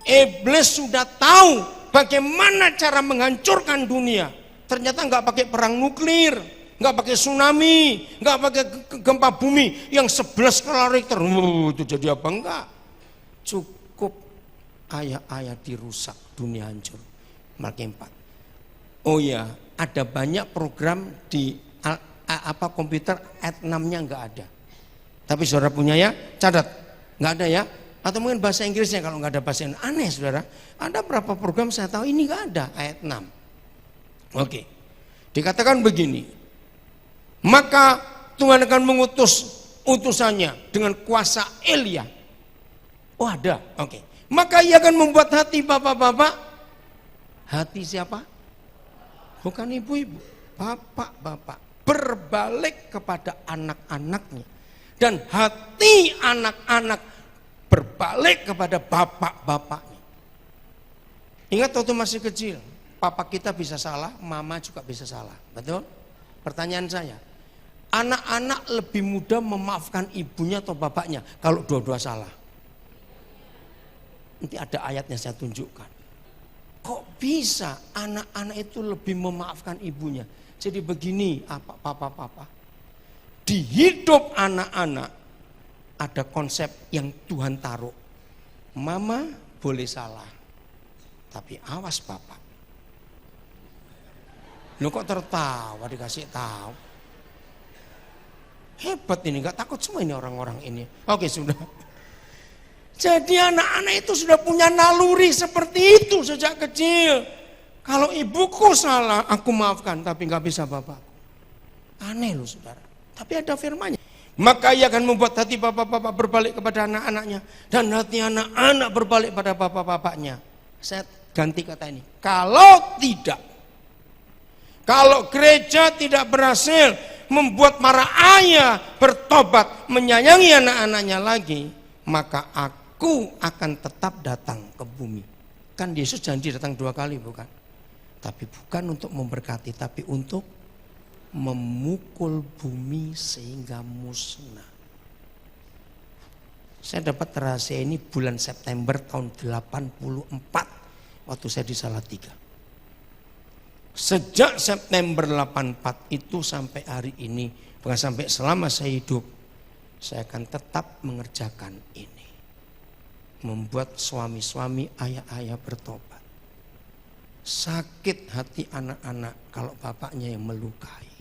[SPEAKER 1] Iblis sudah tahu bagaimana cara menghancurkan dunia. Ternyata nggak pakai perang nuklir, nggak pakai tsunami, nggak pakai gempa bumi yang 11 skala Richter. Itu jadi apa enggak? Cukup ayah-ayah dirusak, dunia hancur. Malaki 4. Oh ya, ada banyak program di komputer ayat 6-nya nggak ada. Tapi saudara punya ya, catat, nggak ada ya. Atau mungkin bahasa Inggrisnya kalau nggak ada bahasa Inggris. Aneh saudara, ada berapa program saya tahu ini nggak ada ayat 6. Oke, dikatakan begini. Maka Tuhan akan mengutus utusannya dengan kuasa Elia. Oh ada, oke. Maka ia akan membuat hati bapak-bapak. Hati siapa? Bukan ibu-ibu, bapak-bapak berbalik kepada anak-anaknya. Dan hati anak-anak berbalik kepada bapak-bapaknya. Ingat waktu masih kecil, papa kita bisa salah, mama juga bisa salah. Betul? Pertanyaan saya, Anak-anak lebih mudah memaafkan ibunya atau bapaknya kalau dua-dua salah. Nanti ada ayatnya saya tunjukkan. Kok bisa anak-anak itu lebih memaafkan ibunya? Jadi begini, papa. Di hidup anak-anak ada konsep yang Tuhan taruh. Mama boleh salah, tapi awas papa. Lo kok tertawa dikasih tahu? Hebat ini, gak takut semua ini orang-orang ini. Oke, sudah. Jadi anak-anak itu sudah punya naluri seperti itu sejak kecil. Kalau ibuku salah, aku maafkan, tapi gak bisa bapakku. Aneh loh saudara. Tapi ada firman-Nya. Maka ia akan membuat hati bapak-bapak berbalik kepada anak-anaknya. Dan hati anak-anak berbalik pada bapak-bapaknya. Saya ganti kata ini. Kalau tidak. Kalau gereja tidak berhasil membuat para ayah bertobat, menyayangi anak-anaknya lagi, maka aku akan tetap datang ke bumi. Kan Yesus janji datang 2 kali, bukan? Tapi bukan untuk memberkati, tapi untuk memukul bumi sehingga musnah. Saya dapat rahasia ini bulan September tahun 84 waktu saya di Salatiga. Sejak September 84 itu sampai hari ini, bahkan sampai selama saya hidup, saya akan tetap mengerjakan ini. Membuat suami-suami, ayah-ayah bertobat. Sakit hati anak-anak kalau bapaknya yang melukai.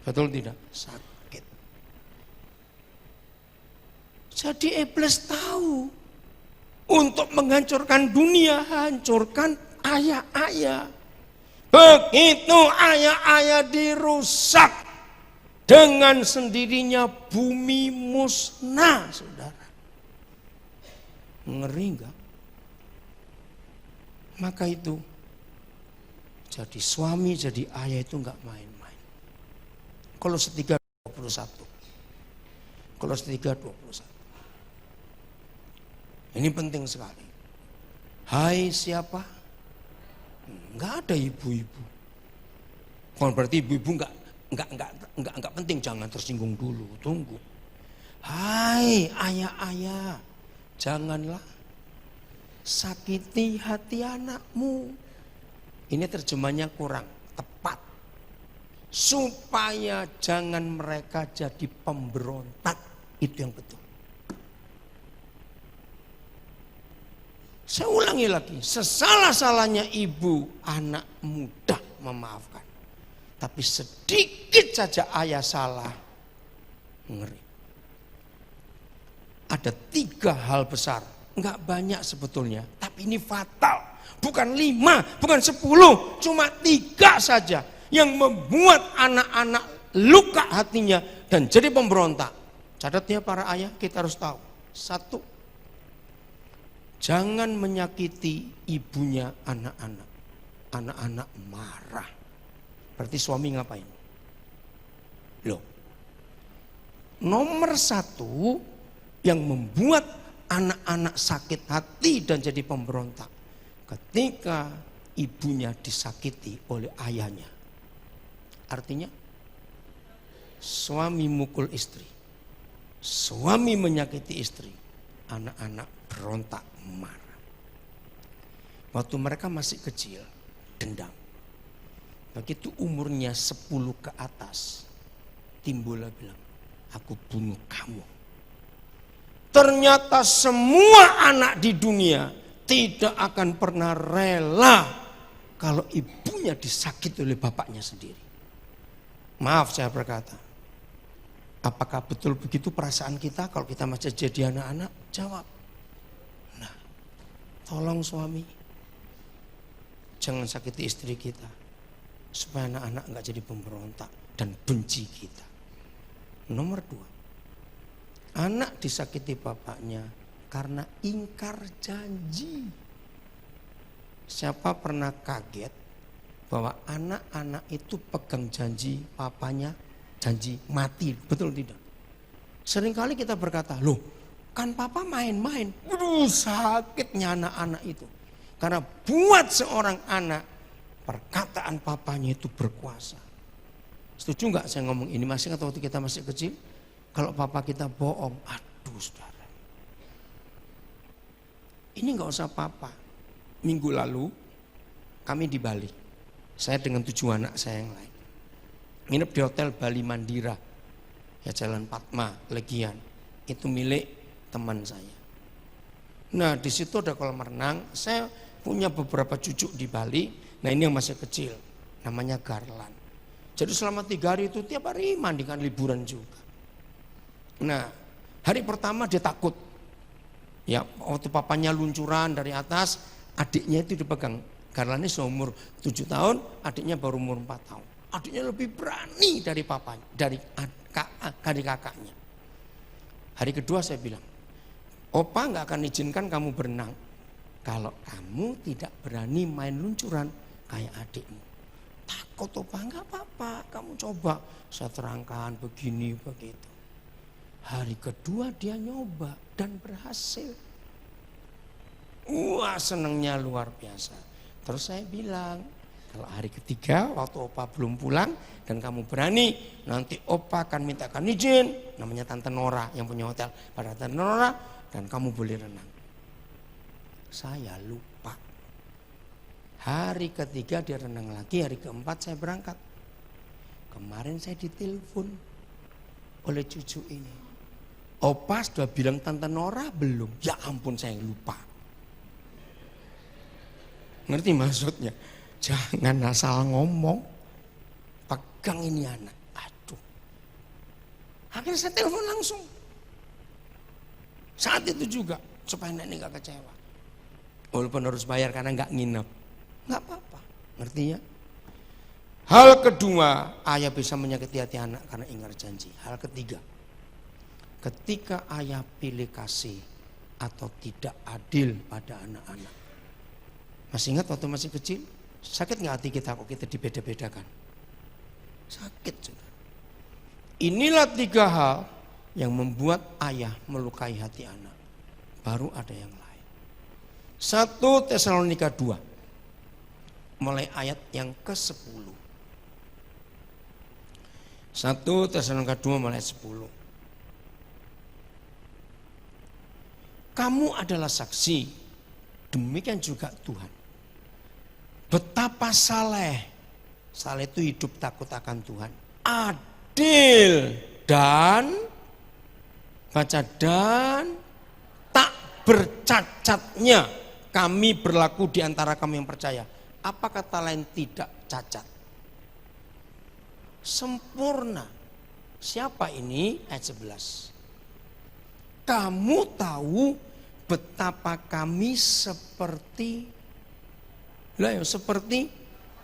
[SPEAKER 1] Betul tidak? Sakit. Jadi iblis tahu untuk menghancurkan dunia, hancurkan ayah-ayah. Begitu ayah-ayah dirusak, dengan sendirinya bumi musnah, saudara. Ngeri enggak? Maka itu, jadi suami, jadi ayah itu enggak main-main. Kolose 3:21. Kolose 3:21. Ini penting sekali. Hai siapa? Enggak ada ibu-ibu. Bukan berarti ibu-ibu enggak penting, jangan tersinggung dulu, tunggu. Hai ayah-ayah, janganlah sakiti hati anakmu. Ini terjemahnya kurang tepat. Supaya jangan mereka jadi pemberontak, itu yang betul. Saya ulangi lagi, sesalah-salahnya ibu anak mudah memaafkan. Tapi sedikit saja ayah salah, ngeri. Ada 3 hal besar, enggak banyak sebetulnya, tapi ini fatal. Bukan 5, bukan 10, cuma 3 saja yang membuat anak-anak luka hatinya dan jadi pemberontak. Catatnya para ayah, kita harus tahu. 1, jangan menyakiti ibunya anak-anak. Anak-anak marah. Berarti suami ngapain? Loh. Nomor 1 yang membuat anak-anak sakit hati dan jadi pemberontak. Ketika ibunya disakiti oleh ayahnya. Artinya suami mukul istri. Suami menyakiti istri. Anak-anak berontak, marah. Waktu mereka masih kecil, dendam. Begitu umurnya 10 ke atas, timbullah bilang, aku bunuh kamu. Ternyata semua anak di dunia tidak akan pernah rela kalau ibunya disakiti oleh bapaknya sendiri. Maaf saya berkata, apakah betul begitu perasaan kita kalau kita masih jadi anak-anak? Jawab. Nah, tolong suami, jangan sakiti istri kita, supaya anak-anak enggak jadi pemberontak dan benci kita. Nomor 2, anak disakiti bapaknya karena ingkar janji. Siapa pernah kaget bahwa anak-anak itu pegang janji papanya, janji mati, betul tidak? Seringkali kita berkata, loh kan papa main-main. Waduh, sakitnya anak-anak itu. Karena buat seorang anak, perkataan papanya itu berkuasa. Setuju nggak saya ngomong ini? Masih ingat waktu kita masih kecil? Kalau papa kita bohong, aduh saudara. Ini nggak usah papa. Minggu lalu kami di Bali. Saya dengan 7 anak saya yang lain. Nginep di hotel Bali Mandira. Ya Jalan Padma, Legian. Itu milik teman saya. Nah di situ ada kolam renang. Saya punya beberapa cucu di Bali. Nah ini yang masih kecil. Namanya Garland. Jadi selama 3 hari itu tiap hari mandi kan, liburan juga. Nah hari pertama dia takut. Ya waktu papanya luncuran dari atas, adiknya itu dipegang. Garland ini seumur 7 tahun, adiknya baru umur 4 tahun. Adiknya lebih berani dari papanya, dari kakaknya. Hari kedua saya bilang, opa nggak akan izinkan kamu berenang kalau kamu tidak berani main luncuran kayak adikmu. Takut opa, nggak apa-apa, kamu coba. Saya terangkan begini begitu. Hari kedua dia nyoba dan berhasil. Wah senangnya luar biasa. Terus saya bilang, kalau hari ketiga waktu opa belum pulang dan kamu berani, nanti opa akan mintakan izin, namanya Tante Nora yang punya hotel, pada Tante Nora, dan kamu boleh renang. Saya lupa. Hari ketiga dia renang lagi, hari keempat saya berangkat. Kemarin saya ditelepon oleh cucu ini. Opa sudah bilang Tante Nora belum? Ya ampun saya lupa. Ngerti maksudnya? Jangan asal ngomong. Pegang ini anak. Aduh. Akhirnya saya telepon langsung. Saat itu juga. Supaya nenek gak kecewa. Walaupun harus bayar karena gak nginep. Gak apa-apa. Ngerti ya? Hal kedua. Ayah bisa menyakiti hati anak karena ingkar janji. Hal ketiga. Ketika ayah pilih kasih atau tidak adil pada anak-anak. Masih ingat waktu masih kecil? Sakit gak hati kita kok kita dibeda-bedakan? Sakit juga. Inilah 3 hal yang membuat ayah melukai hati anak. Baru ada yang lain. 1 Tesalonika 2. Mulai ayat yang ke-10. 1 Tesalonika 2 mulai 10. Kamu adalah saksi, demikian juga Tuhan. Betapa saleh itu hidup takut akan Tuhan. Adil dan, baca dan, tak bercacatnya kami berlaku di antara kami yang percaya. Apa kata lain tidak cacat? Sempurna. Siapa ini? Ayat 11. Kamu tahu betapa kami seperti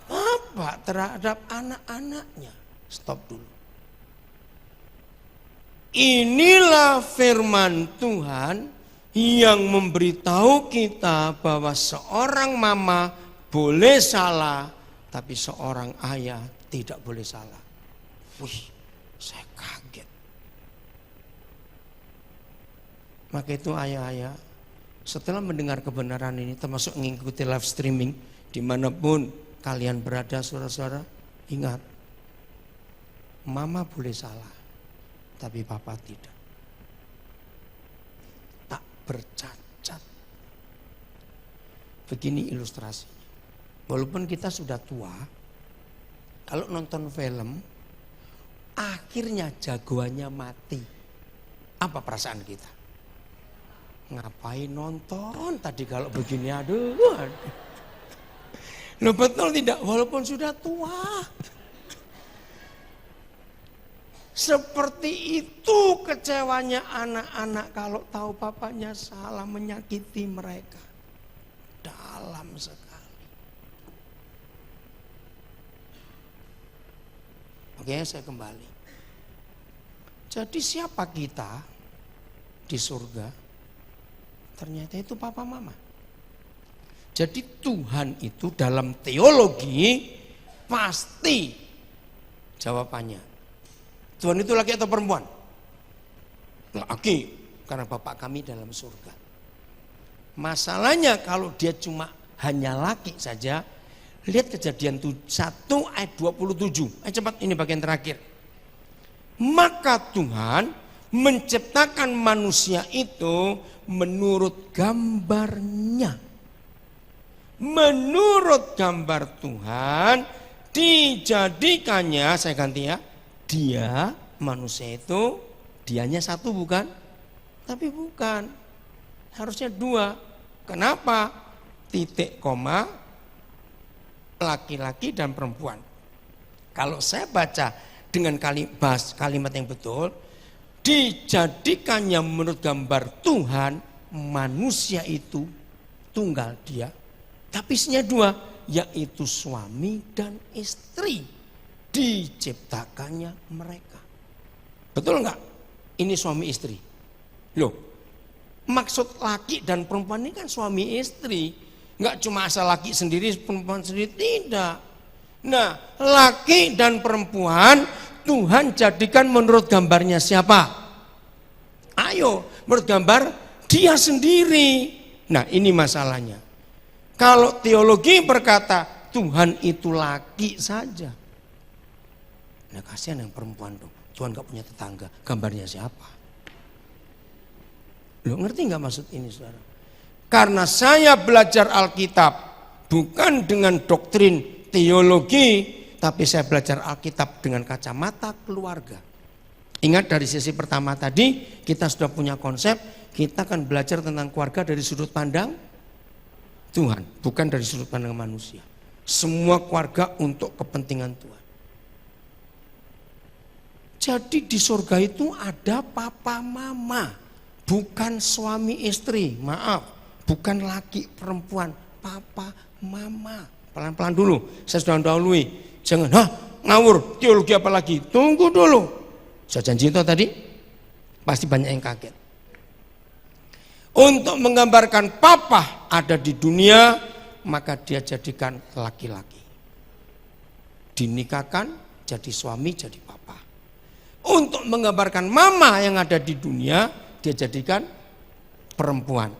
[SPEAKER 1] bapak terhadap anak-anaknya. Stop dulu. Inilah firman Tuhan yang memberitahu kita bahwa seorang mama boleh salah, tapi seorang ayah tidak boleh salah. Wih, saya kaget. Maka itu ayah-ayah, setelah mendengar kebenaran ini, termasuk mengikuti live streaming, dimanapun kalian berada saudara-saudara, ingat, mama boleh salah, tapi papa tidak. Tak bercacat. Begini ilustrasinya. Walaupun kita sudah tua, kalau nonton film, akhirnya jagoannya mati. Apa perasaan kita? Ngapain nonton tadi kalau begini, aduh. Loh betul tidak, walaupun sudah tua. Seperti itu kecewanya anak-anak kalau tahu papanya salah, menyakiti mereka. Dalam sekali. Oke, saya kembali. Jadi siapa kita di surga? Ternyata itu papa mama. Jadi Tuhan itu dalam teologi pasti jawabannya. Tuhan itu laki atau perempuan? Laki, karena bapak kami dalam surga. Masalahnya kalau dia cuma hanya laki saja, Lihat Kejadian 1 ayat 27. Ayo cepat, ini bagian terakhir. Maka Tuhan menciptakan manusia itu menurut gambarnya. Menurut gambar Tuhan dijadikannya, saya ganti ya, dia manusia itu dianya satu bukan? Tapi bukan, harusnya dua. Kenapa? Titik koma, laki-laki dan perempuan. Kalau saya baca dengan kalimat yang betul, dijadikannya menurut gambar Tuhan, manusia itu tunggal dia, tapi isinya dua, yaitu suami dan istri. Diciptakannya mereka. Betul enggak? Ini suami istri. Loh, maksud laki dan perempuan ini kan suami istri. Enggak cuma asal laki sendiri, perempuan sendiri, tidak. Nah, laki dan perempuan Tuhan jadikan menurut gambarnya siapa? Ayo, menurut gambar dia sendiri. Nah, ini masalahnya. Kalau teologi berkata Tuhan itu laki saja, nah kasihan yang perempuan dong. Tuhan gak punya tetangga, gambarnya siapa? Lo ngerti gak maksud ini saudara? Karena saya belajar Alkitab bukan dengan doktrin teologi, tapi saya belajar Alkitab dengan kacamata keluarga. Ingat dari sesi pertama tadi kita sudah punya konsep, kita akan belajar tentang keluarga dari sudut pandang Tuhan, bukan dari sudut pandang manusia. Semua keluarga untuk kepentingan Tuhan. Jadi di surga itu ada papa mama, bukan suami istri, maaf, bukan laki perempuan, papa mama. Pelan-pelan dulu, saya sudah mendahului. Jangan, ngawur, teologi apa lagi? Tunggu dulu. Saya janji itu tadi, pasti banyak yang kaget. Untuk menggambarkan papa ada di dunia, maka dia jadikan laki-laki. Dinikahkan, jadi suami, jadi papa. Untuk menggambarkan mama yang ada di dunia, dia jadikan perempuan.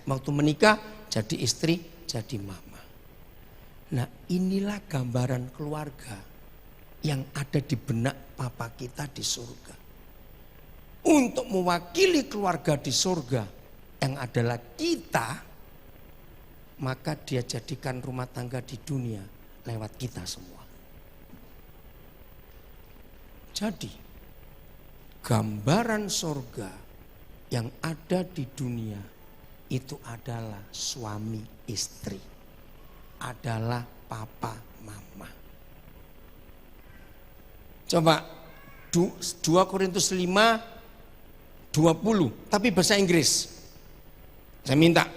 [SPEAKER 1] Waktu menikah, jadi istri, jadi mama. Nah, inilah gambaran keluarga yang ada di benak papa kita di surga. Untuk mewakili keluarga di surga yang adalah kita, maka dia jadikan rumah tangga di dunia lewat kita semua. Jadi gambaran surga yang ada di dunia itu adalah suami istri, adalah papa mama. Coba 2 Korintus 5:20, tapi bahasa Inggris. Saya minta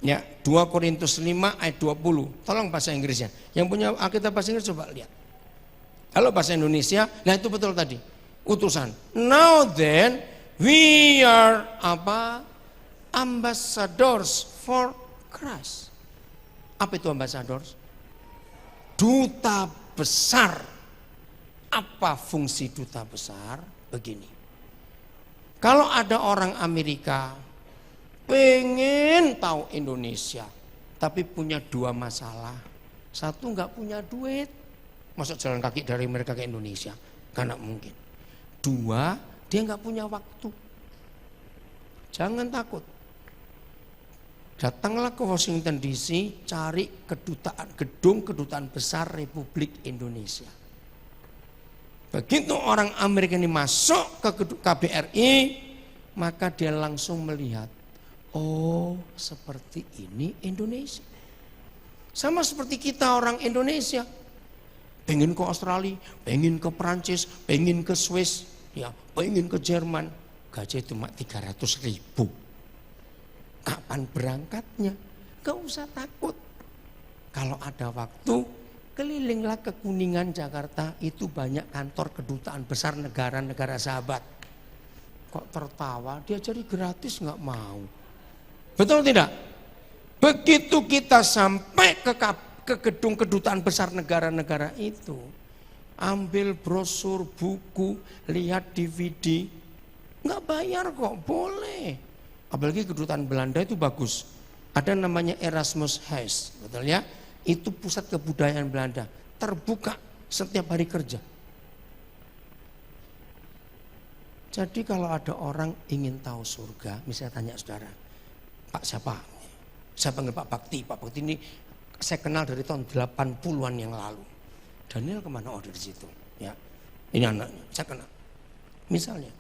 [SPEAKER 1] ya, 2 Korintus 5 ayat 20. Tolong bahasa Inggrisnya. Yang punya Alkitab bahasa Inggris coba lihat. Kalau bahasa Indonesia, nah itu betul tadi. Utusan. Now then we are ambassadors for Christ. Apa itu ambassadors? Duta besar. Apa fungsi duta besar? Begini. Kalau ada orang Amerika pengen tahu Indonesia, tapi punya dua masalah. Satu, nggak punya duit. Masa jalan kaki dari mereka ke Indonesia? Karena mungkin. Dua, dia nggak punya waktu. Jangan takut. Datanglah ke Washington DC, cari gedung kedutaan besar Republik Indonesia. Begitu orang Amerika ini masuk ke KBRI, maka dia langsung melihat, oh seperti ini Indonesia. Sama seperti kita orang Indonesia. Pengen ke Australia, pengen ke Perancis, pengen ke Swiss, ya, pengen ke Jerman. Gaji cuma 300.000. Kapan berangkatnya? Gak usah takut. Kalau ada waktu, kelilinglah ke Kuningan Jakarta, itu banyak kantor kedutaan besar negara-negara sahabat. Kok tertawa? Dia jadi gratis nggak mau. Betul tidak? Begitu kita sampai ke gedung kedutaan besar negara-negara itu, ambil brosur, buku, lihat DVD, nggak bayar kok, boleh. Apalagi kedutaan Belanda itu bagus. Ada namanya Erasmus Huis, betul ya? Itu pusat kebudayaan Belanda, terbuka setiap hari kerja. Jadi kalau ada orang ingin tahu surga, misalnya tanya saudara, Pak siapa? Saya panggil Pak Bakti. Pak Bakti ini saya kenal dari tahun 80-an yang lalu. Daniel kemana? Oh dari situ. Ya, ini anaknya, saya kenal. Misalnya,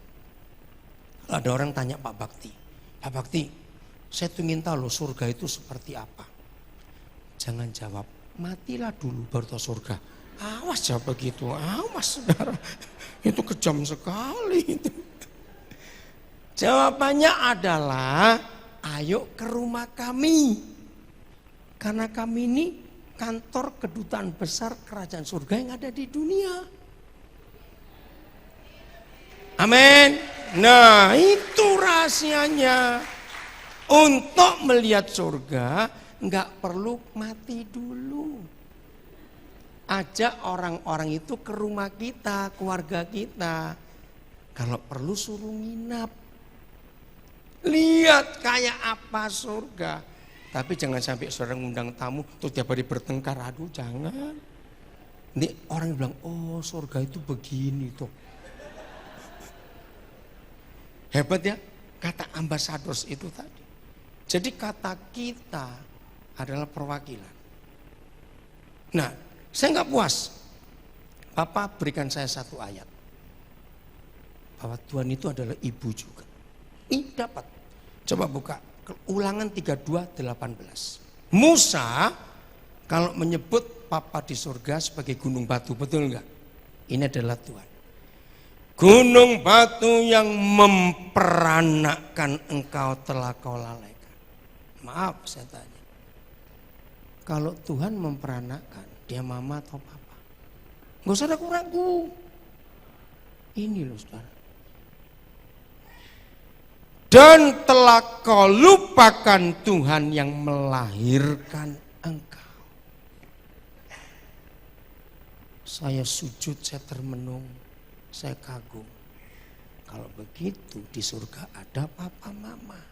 [SPEAKER 1] kalau ada orang tanya Pak Bakti, Pak Bakti, saya tuh ingin tahu loh surga itu seperti apa. Jangan jawab, matilah dulu baru tahu surga. Awas jawab begitu, awas saudara. Itu kejam sekali itu. Jawabannya adalah, ayo ke rumah kami. Karena kami ini kantor kedutaan besar kerajaan surga yang ada di dunia. Amin. Nah itu rahasianya. Untuk melihat surga nggak perlu mati dulu. Ajak orang-orang itu ke rumah kita, keluarga kita. Kalau perlu suruh nginap. Lihat kayak apa surga. Tapi jangan sampai saudara ngundang tamu terus tiap hari bertengkar. Aduh jangan. Ini orang yang bilang, oh surga itu begini tuh. Hebat ya kata ambasadors itu tadi. Jadi kata kita adalah perwakilan. Nah, saya nggak puas. Bapak berikan saya satu ayat. Bahwa Tuhan itu adalah ibu juga. Ini dapat. Coba buka. Ulangan 32:18. Musa kalau menyebut Papa di surga sebagai gunung batu. Betul nggak? Ini adalah Tuhan. Gunung batu yang memperanakkan engkau telah kau lalaikan. Maaf saya tanya. Kalau Tuhan memperanakkan, dia mama atau papa? Gak usah ragu-ragu. Ini loh saudara. Dan telah kau lupakan Tuhan yang melahirkan engkau. Saya sujud, saya termenung, saya kagum. Kalau begitu di surga ada papa mama.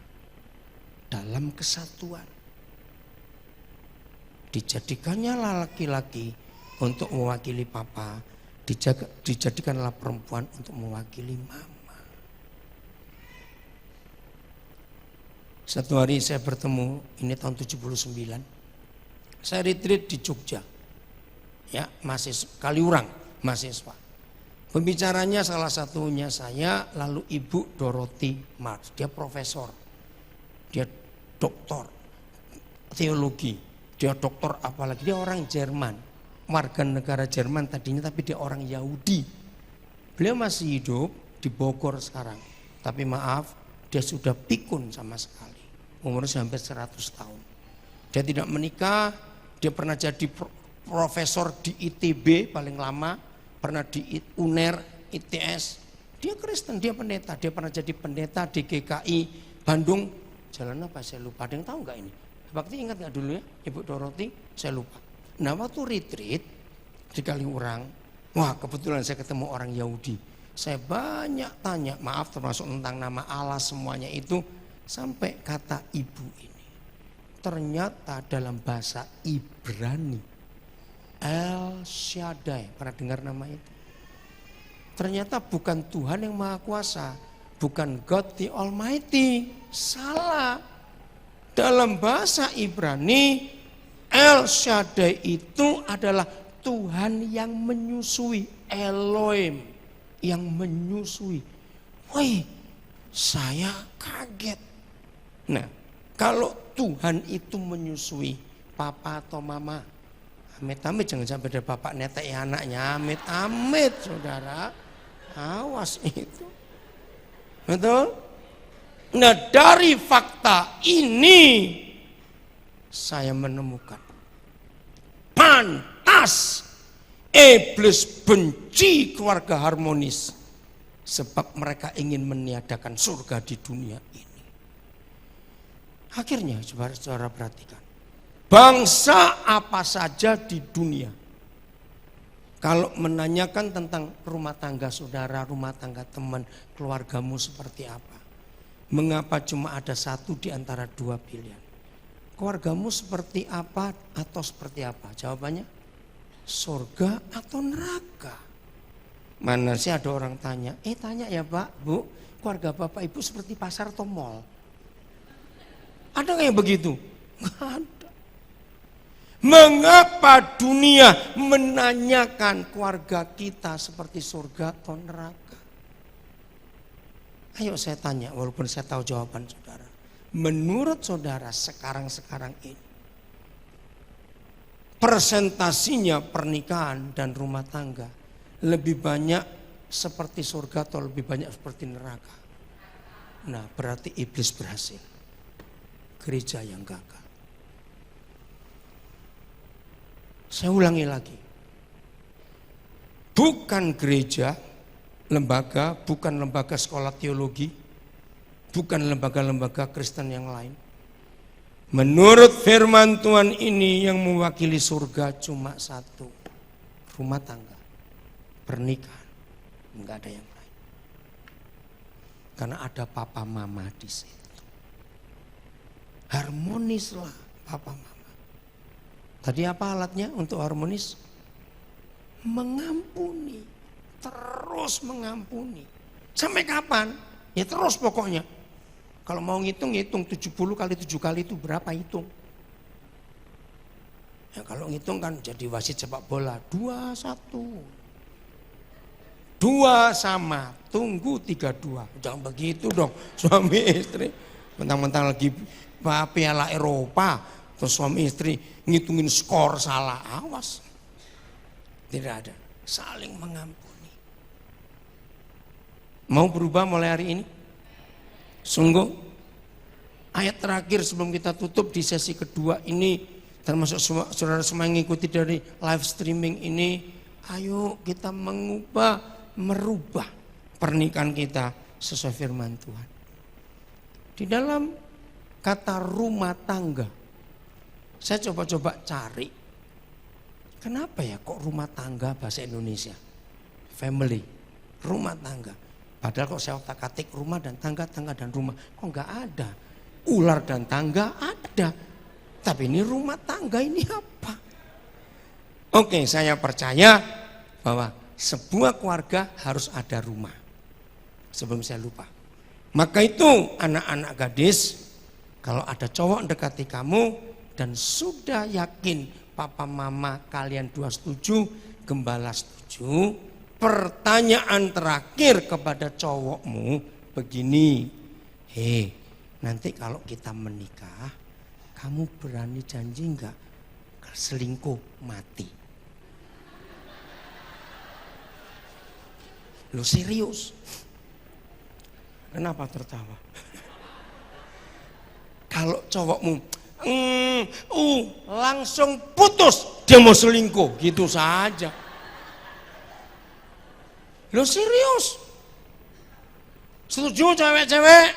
[SPEAKER 1] Dalam kesatuan. Dijadikannya laki-laki untuk mewakili papa. Dijadikanlah perempuan untuk mewakili mama. Satu hari saya bertemu, ini tahun 79. Saya retreat di Jogja. Ya, mahasiswa Kaliurang, mahasiswa. Pembicaranya salah satunya saya, lalu Ibu Dorothy Marx. Dia profesor. Dia doktor teologi. Dia doktor apalagi, dia orang Jerman. Warga negara Jerman tadinya, tapi dia orang Yahudi. Beliau masih hidup di Bogor sekarang. Tapi maaf, dia sudah pikun sama sekali. Umurnya hampir 100 tahun. Dia tidak menikah, dia pernah jadi profesor di ITB paling lama, pernah di UNER, ITS. Dia Kristen, dia pendeta. Dia pernah jadi pendeta di GKI Bandung. Jalan apa saya lupa, ada yang tahu nggak ini? Bakti ingat nggak dulu ya, Ibu Dorothy? Saya lupa. Nah waktu retreat di Kaliurang, wah kebetulan saya ketemu orang Yahudi. Saya banyak tanya, maaf termasuk tentang nama Allah semuanya itu, sampai kata ibu ini. Ternyata dalam bahasa Ibrani, El Shaddai, pernah dengar nama itu? Ternyata bukan Tuhan yang Maha Kuasa, bukan God the Almighty. Salah. Dalam bahasa Ibrani, El Shaddai itu adalah Tuhan yang menyusui, Elohim yang menyusui. Wih, saya kaget. Nah, kalau Tuhan itu menyusui papa atau mama, amit-amit jangan sampai ada bapak netek anaknya, amit-amit saudara. Awas itu. Betul? Nah dari fakta ini saya menemukan pantas iblis benci keluarga harmonis sebab mereka ingin meniadakan surga di dunia ini. Akhirnya saudara perhatikan, bangsa apa saja di dunia kalau menanyakan tentang rumah tangga saudara, rumah tangga teman, keluargamu seperti apa? Mengapa cuma ada satu di antara dua pilihan? keluargamu seperti apa atau seperti apa? Jawabannya, surga atau neraka. Mana sih ada orang tanya, tanya ya Pak, Bu, keluarga Bapak Ibu seperti pasar atau mall? Ada nggak yang begitu? Nggak ada. Mengapa dunia menanyakan keluarga kita seperti surga atau neraka? Ayo saya tanya, walaupun saya tahu jawaban saudara. Menurut saudara sekarang ini, persentasinya pernikahan dan rumah tangga lebih banyak seperti surga atau lebih banyak seperti neraka? Nah, berarti iblis berhasil. Gereja yang gagal. Saya ulangi lagi. Bukan gereja, lembaga, bukan lembaga sekolah teologi, bukan lembaga-lembaga Kristen yang lain. Menurut firman Tuhan ini yang mewakili surga cuma satu. Rumah tangga, pernikahan, enggak ada yang lain. Karena ada papa mama di situ. Harmonislah papa mama. Tadi apa alatnya untuk harmonis? Mengampuni, terus mengampuni. Sampai kapan? Ya terus pokoknya. Kalau mau ngitung 70 kali 7 kali itu berapa, hitung. Ya kalau ngitung kan jadi wasit sepak bola, 2-1. 2 sama, tunggu 3-2. Jangan begitu dong suami istri. Mentang-mentang lagi Piala Eropa, terus suami istri ngitungin skor salah, awas. Tidak ada, saling mengampuni. Mau berubah mulai hari ini? Sungguh. Ayat terakhir sebelum kita tutup di sesi kedua ini, termasuk saudara semua yang mengikuti dari live streaming ini, ayo kita merubah pernikahan kita sesuai firman Tuhan. Di dalam kata rumah tangga, saya coba-coba cari, kenapa ya kok rumah tangga bahasa Indonesia? Family, rumah tangga. Padahal kok saya otak-atik rumah dan tangga, tangga dan rumah, kok nggak ada. Ular dan tangga ada, tapi ini rumah tangga ini apa? Oke, saya percaya bahwa sebuah keluarga harus ada rumah. Sebelum saya lupa, maka itu anak-anak gadis, kalau ada cowok dekati kamu dan sudah yakin papa mama kalian dua setuju, gembala setuju, pertanyaan terakhir kepada cowokmu begini, nanti kalau kita menikah, kamu berani janji enggak selingkuh mati? Lu serius? Kenapa tertawa? Kalau cowokmu langsung putus, dia mau selingkuh, gitu saja. Lu serius? Setuju cewek-cewek?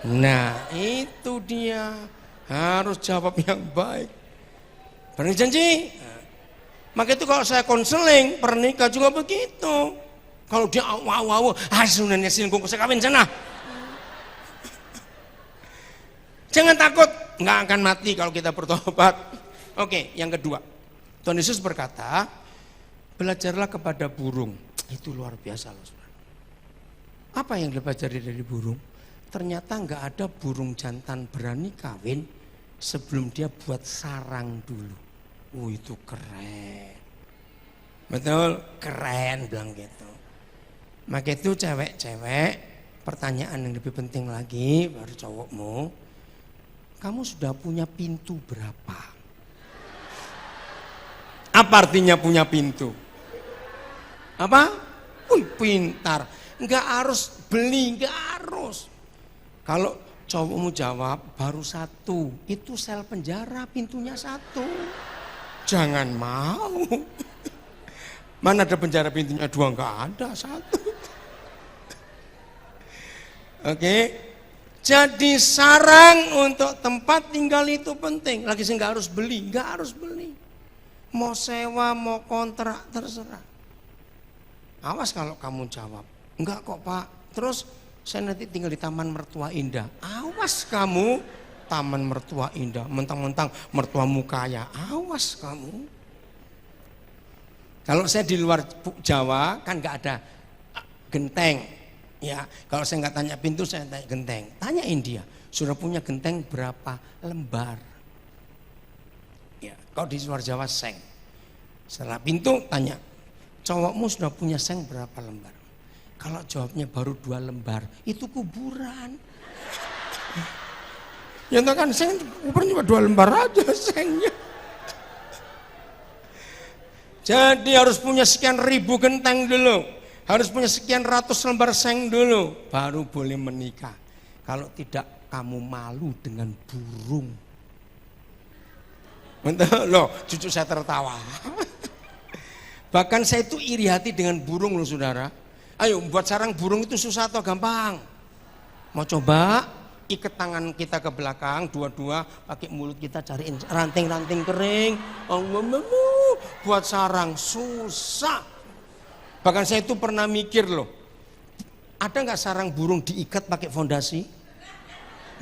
[SPEAKER 1] Nah itu dia, harus jawab yang baik. Berani janji? Maka itu kalau saya konseling pernikah juga begitu. Kalau dia sunahnya selingkuh, saya kawin sana. Jangan takut, nggak akan mati kalau kita bertobat. Oke, yang kedua, Tuhan Yesus berkata, belajarlah kepada burung. Itu luar biasa loh. Apa yang dipelajari dari burung? Ternyata nggak ada burung jantan berani kawin sebelum dia buat sarang dulu. Itu keren. Betul, keren bilang gitu. Maka itu cewek-cewek, pertanyaan yang lebih penting lagi baru cowokmu, kamu sudah punya pintu berapa? Apa artinya punya pintu? Apa? Pintar. Enggak harus beli, enggak harus. Kalau cowokmu jawab baru 1, itu sel penjara, pintunya 1. Jangan mau. Mana ada penjara pintunya 2, enggak ada, 1. Oke. Jadi sarang untuk tempat tinggal itu penting. Lagi sih enggak harus beli. Mau sewa, mau kontrak, terserah. Awas kalau kamu jawab, enggak kok Pak, terus saya nanti tinggal di Taman Mertua Indah. Awas kamu, taman mertua indah, mentang-mentang mertuamu kaya, awas kamu. Kalau saya di luar Jawa kan nggak ada genteng, ya. Kalau saya nggak tanya pintu, saya tanya genteng. Tanyain dia, sudah punya genteng berapa lembar? Ya, kalau di luar Jawa seng. Setelah pintu tanya, cowokmu sudah punya seng berapa lembar? Kalau jawabnya baru 2 lembar, itu kuburan. Ya kan seng, kuburan cuma 2 lembar aja sengnya. Jadi harus punya sekian ribu genteng dulu, harus punya sekian ratus lembar seng dulu, baru boleh menikah. Kalau tidak, kamu malu dengan burung. Betul loh, cucu saya tertawa. Bahkan saya itu iri hati dengan burung loh saudara. Ayo buat sarang burung itu susah atau gampang? Mau coba? Ikat tangan kita ke belakang, dua-dua, pakai mulut kita cariin ranting-ranting kering. Buat sarang susah. Bahkan saya itu pernah mikir loh, ada nggak sarang burung diikat pakai fondasi?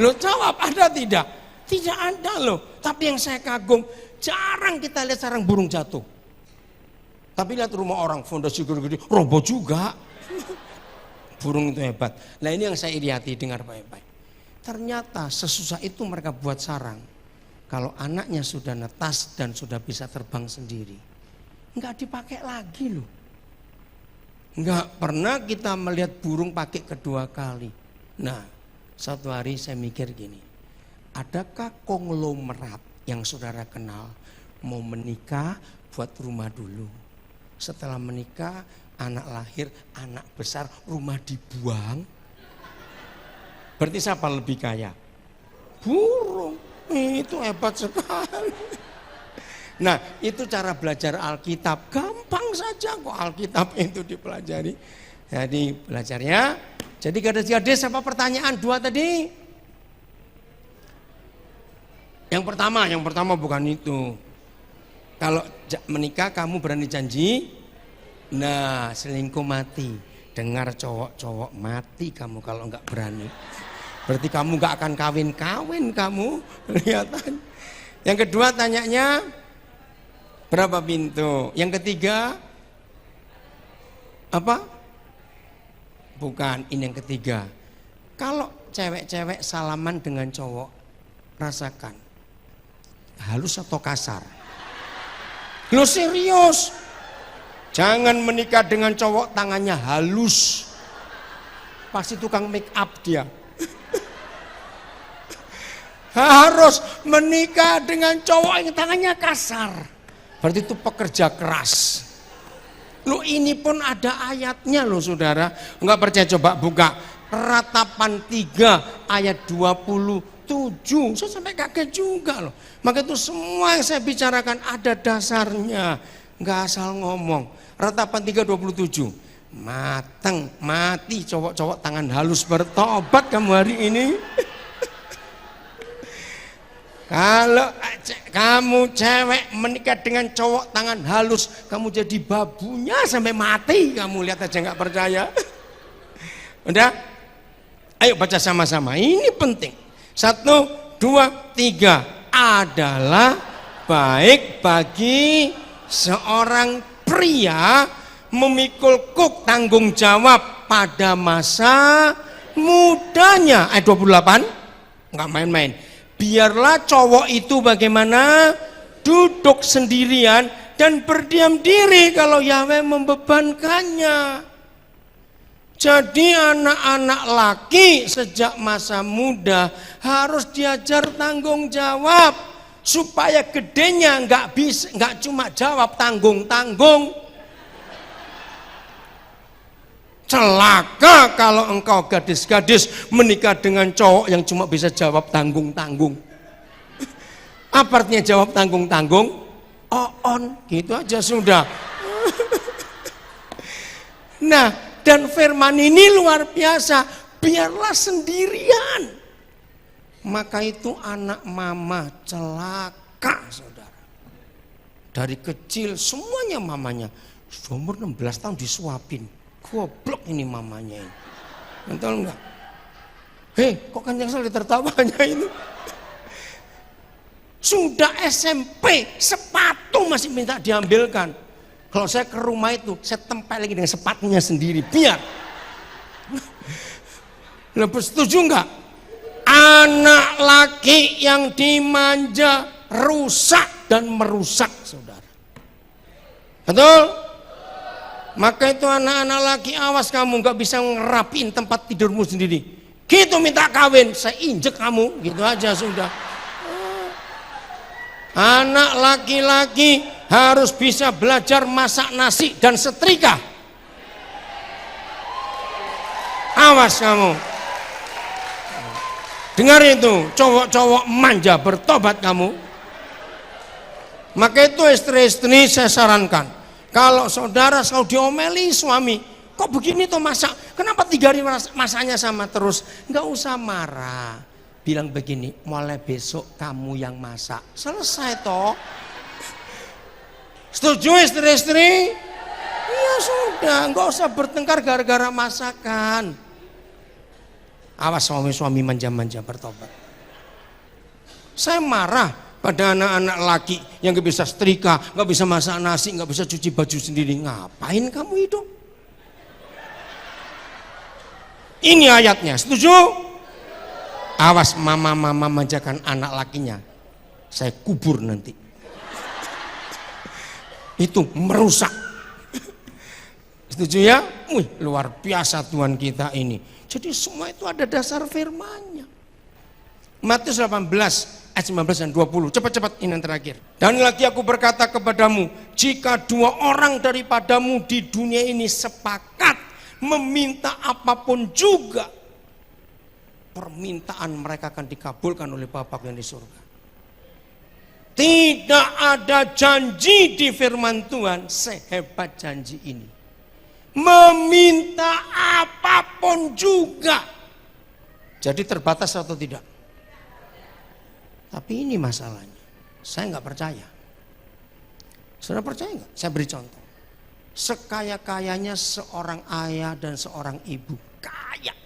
[SPEAKER 1] Loh jawab, ada tidak? Tidak ada loh. Tapi yang saya kagum, jarang kita lihat sarang burung jatuh. Tapi lihat rumah orang, fondasi gede-gede, roboh juga. Burung itu hebat. Nah ini yang saya iri hati, dengar baik-baik. Ternyata sesusah itu mereka buat sarang. Kalau anaknya sudah netas dan sudah bisa terbang sendiri, nggak dipakai lagi loh. Nggak pernah kita melihat burung pakai kedua kali. Nah, satu hari saya mikir gini, adakah konglomerat yang saudara kenal mau menikah buat rumah dulu? Setelah menikah, anak lahir, anak besar, rumah dibuang. Berarti siapa lebih kaya? Burung. Itu hebat sekali. Nah, itu cara belajar Alkitab. Gampang saja kok Alkitab itu dipelajari. Jadi belajarnya. Jadi gadis-gadis apa pertanyaan 2 tadi? Yang pertama bukan itu. Kalau menikah kamu berani janji? Nah, selingkuh mati. Dengar cowok-cowok, mati kamu kalau nggak berani. Berarti kamu nggak akan kawin kamu, kelihatan. Yang kedua tanyanya berapa pintu? Yang ketiga apa? Bukan, ini yang ketiga. Kalau cewek-cewek salaman dengan cowok, rasakan halus atau kasar? Lo serius? Jangan menikah dengan cowok tangannya halus. Pasti tukang make up dia. Harus menikah dengan cowok yang tangannya kasar. Berarti itu pekerja keras. Lu ini pun ada ayatnya loh saudara. Enggak percaya coba buka Ratapan 3 ayat 27. Saya sampai kaget juga loh. Maka itu semua yang saya bicarakan ada dasarnya. Enggak asal ngomong. Ratapan 3:27. Mateng, mati cowok-cowok tangan halus, bertobat kamu hari ini. Kalau kamu cewek menikah dengan cowok tangan halus, kamu jadi babunya sampai mati. Kamu lihat aja nggak percaya. Udah? Ayo baca sama-sama. Ini penting. 1, 2, 3. Adalah baik bagi seorang pria memikul kuk tanggung jawab pada masa mudanya. Ayat 28. Nggak main-main. Biarlah cowok itu bagaimana? Duduk sendirian dan berdiam diri kalau Yahweh membebankannya. Jadi anak-anak laki sejak masa muda harus diajar tanggung jawab supaya gedenya nggak cuma jawab tanggung-tanggung. Celaka kalau engkau gadis-gadis menikah dengan cowok yang cuma bisa jawab tanggung-tanggung. Apa artinya jawab tanggung-tanggung? On, gitu aja sudah. Nah, dan firman ini luar biasa. Biarlah sendirian. Maka itu anak mama celaka saudara. Dari kecil semuanya mamanya. Umur 16 tahun disuapin. Goblok ini mamanya ini. Betul enggak? Hei, kok Kanjeng Saleh tertawanya ini? Sudah SMP, sepatu masih minta diambilkan. Kalau saya ke rumah itu, saya tempelin dengan sepatunya sendiri, biar. Lebih setuju enggak? Anak laki yang dimanja rusak dan merusak, saudara. Betul? Maka itu anak-anak laki, awas kamu nggak bisa ngerapiin tempat tidurmu sendiri. Gitu minta kawin, saya injek kamu, gitu aja sudah. Anak laki-laki harus bisa belajar masak nasi dan setrika. Awas kamu. Dengar itu, cowok-cowok manja, bertobat kamu. Maka itu istri-istri saya sarankan, kalau saudara selalu diomeli suami, kok begini tuh masak, kenapa 3 hari masaknya sama terus? Nggak usah marah, bilang begini, mulai besok kamu yang masak, selesai toh. Setuju istri-istri? Ya sudah, nggak usah bertengkar gara-gara masakan. Awas suami-suami manja-manja, bertobat. Saya marah pada anak-anak laki yang gak bisa setrika, gak bisa masak nasi, gak bisa cuci baju sendiri. Ngapain kamu hidup? Ini ayatnya, setuju? Awas mama-mama manjakan anak lakinya, saya kubur nanti. Itu merusak. Setuju ya? Wih, luar biasa Tuhan kita ini. Jadi semua itu ada dasar firman-Nya. Matius 18 ayat 19 dan 20. Cepat-cepat ini yang terakhir. Dan lagi aku berkata kepadamu, jika 2 orang daripadamu di dunia ini sepakat meminta apapun juga, permintaan mereka akan dikabulkan oleh Bapa yang di surga. Tidak ada janji di firman Tuhan sehebat janji ini. Meminta apapun juga. Jadi terbatas atau tidak? Tapi ini masalahnya, saya nggak percaya. Saudara percaya nggak? Saya beri contoh. Sekaya-kayanya seorang ayah dan seorang ibu kaya,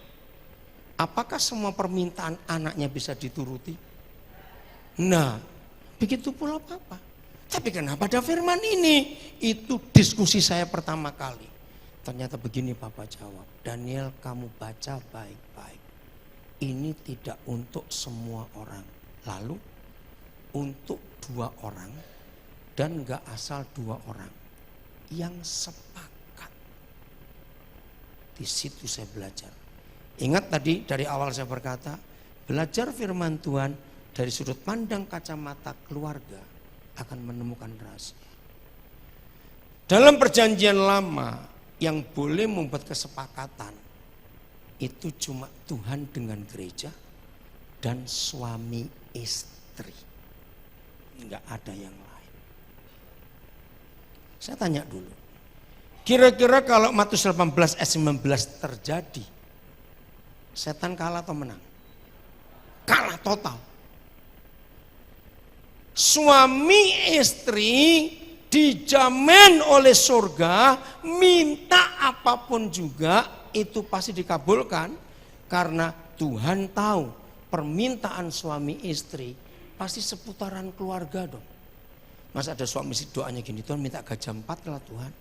[SPEAKER 1] apakah semua permintaan anaknya bisa dituruti? Nah, begitu pula Papa. Tapi kenapa ada firman ini? Itu diskusi saya pertama kali. Ternyata begini Papa jawab, Daniel kamu baca baik-baik. Ini tidak untuk semua orang. Lalu untuk 2 orang dan gak asal 2 orang yang sepakat. Di situ saya belajar. Ingat tadi dari awal saya berkata, belajar firman Tuhan dari sudut pandang kacamata keluarga akan menemukan rahasia. Dalam perjanjian lama yang boleh membuat kesepakatan itu cuma Tuhan dengan gereja dan suami istri, nggak ada yang lain. Saya tanya dulu, kira-kira kalau Matius 18 ayat 19 terjadi, setan kalah atau menang? Kalah total. Suami istri dijamin oleh surga, minta apapun juga itu pasti dikabulkan, karena Tuhan tahu permintaan suami istri pasti seputaran keluarga dong. Masa ada suami istri doanya gini, Tuhan minta gajah 4 lah Tuhan.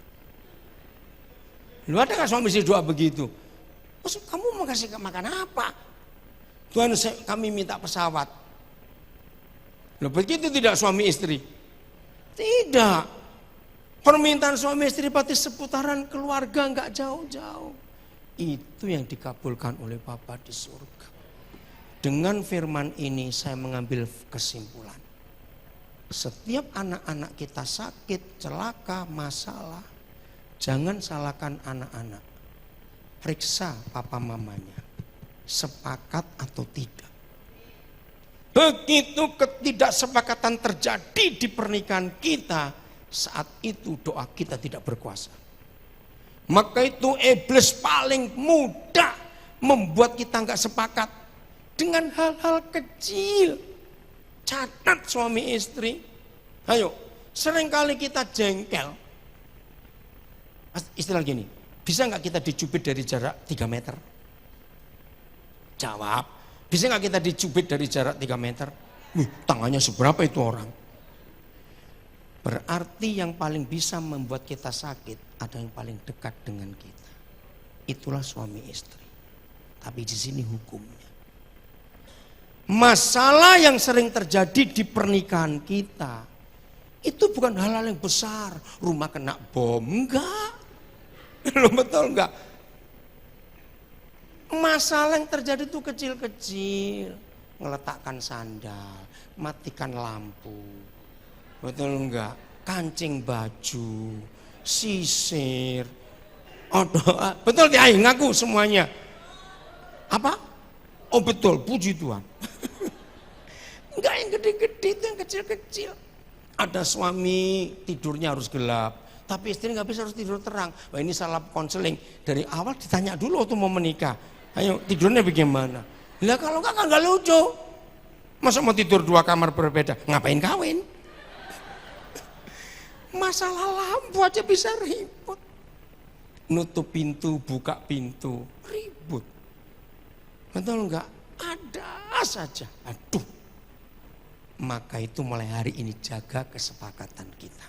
[SPEAKER 1] Lu ada gak suami istri doa begitu? Maksud kamu mau kasih makan apa? Tuhan kami minta pesawat. Loh begitu tidak suami istri? Tidak. Permintaan suami istri pasti seputaran keluarga, nggak jauh-jauh. Itu yang dikabulkan oleh Bapa di surga. Dengan firman ini saya mengambil kesimpulan. Setiap anak-anak kita sakit, celaka, masalah, jangan salahkan anak-anak. Periksa papa mamanya, sepakat atau tidak. Begitu ketidaksepakatan terjadi di pernikahan kita, saat itu doa kita tidak berkuasa. Maka itu iblis paling mudah membuat kita nggak sepakat dengan hal-hal kecil. Catat suami istri. Ayo, seringkali kita jengkel. Istilah gini, bisa nggak kita dicubit dari jarak 3 meter? Jawab, bisa nggak kita dicubit dari jarak 3 meter? Wih, tangannya seberapa itu orang? Berarti yang paling bisa membuat kita sakit ada yang paling dekat dengan kita. Itulah suami istri. Tapi di sini hukumnya. Masalah yang sering terjadi di pernikahan kita itu bukan hal-hal yang besar. Rumah kena bom, enggak. Lo betul enggak? Masalah yang terjadi itu kecil-kecil. Ngeletakkan sandal, matikan lampu. Betul enggak? Kancing baju, sisir. Betul Kiai, ngaku semuanya. Apa? Oh betul, puji Tuhan. Enggak yang gede-gede, itu yang kecil-kecil. Ada suami tidurnya harus gelap, tapi istri nggak bisa harus tidur terang. Wah ini salah konseling. Dari awal ditanya dulu waktu mau menikah. Ayo tidurnya bagaimana? Lah kalau nggak lucu. Masa mau tidur 2 kamar berbeda? Ngapain kawin? Masalah lampu aja bisa ribut. Nutup pintu, buka pintu, ribut. Betul enggak? Ada saja. Aduh. Maka itu mulai hari ini jaga kesepakatan kita.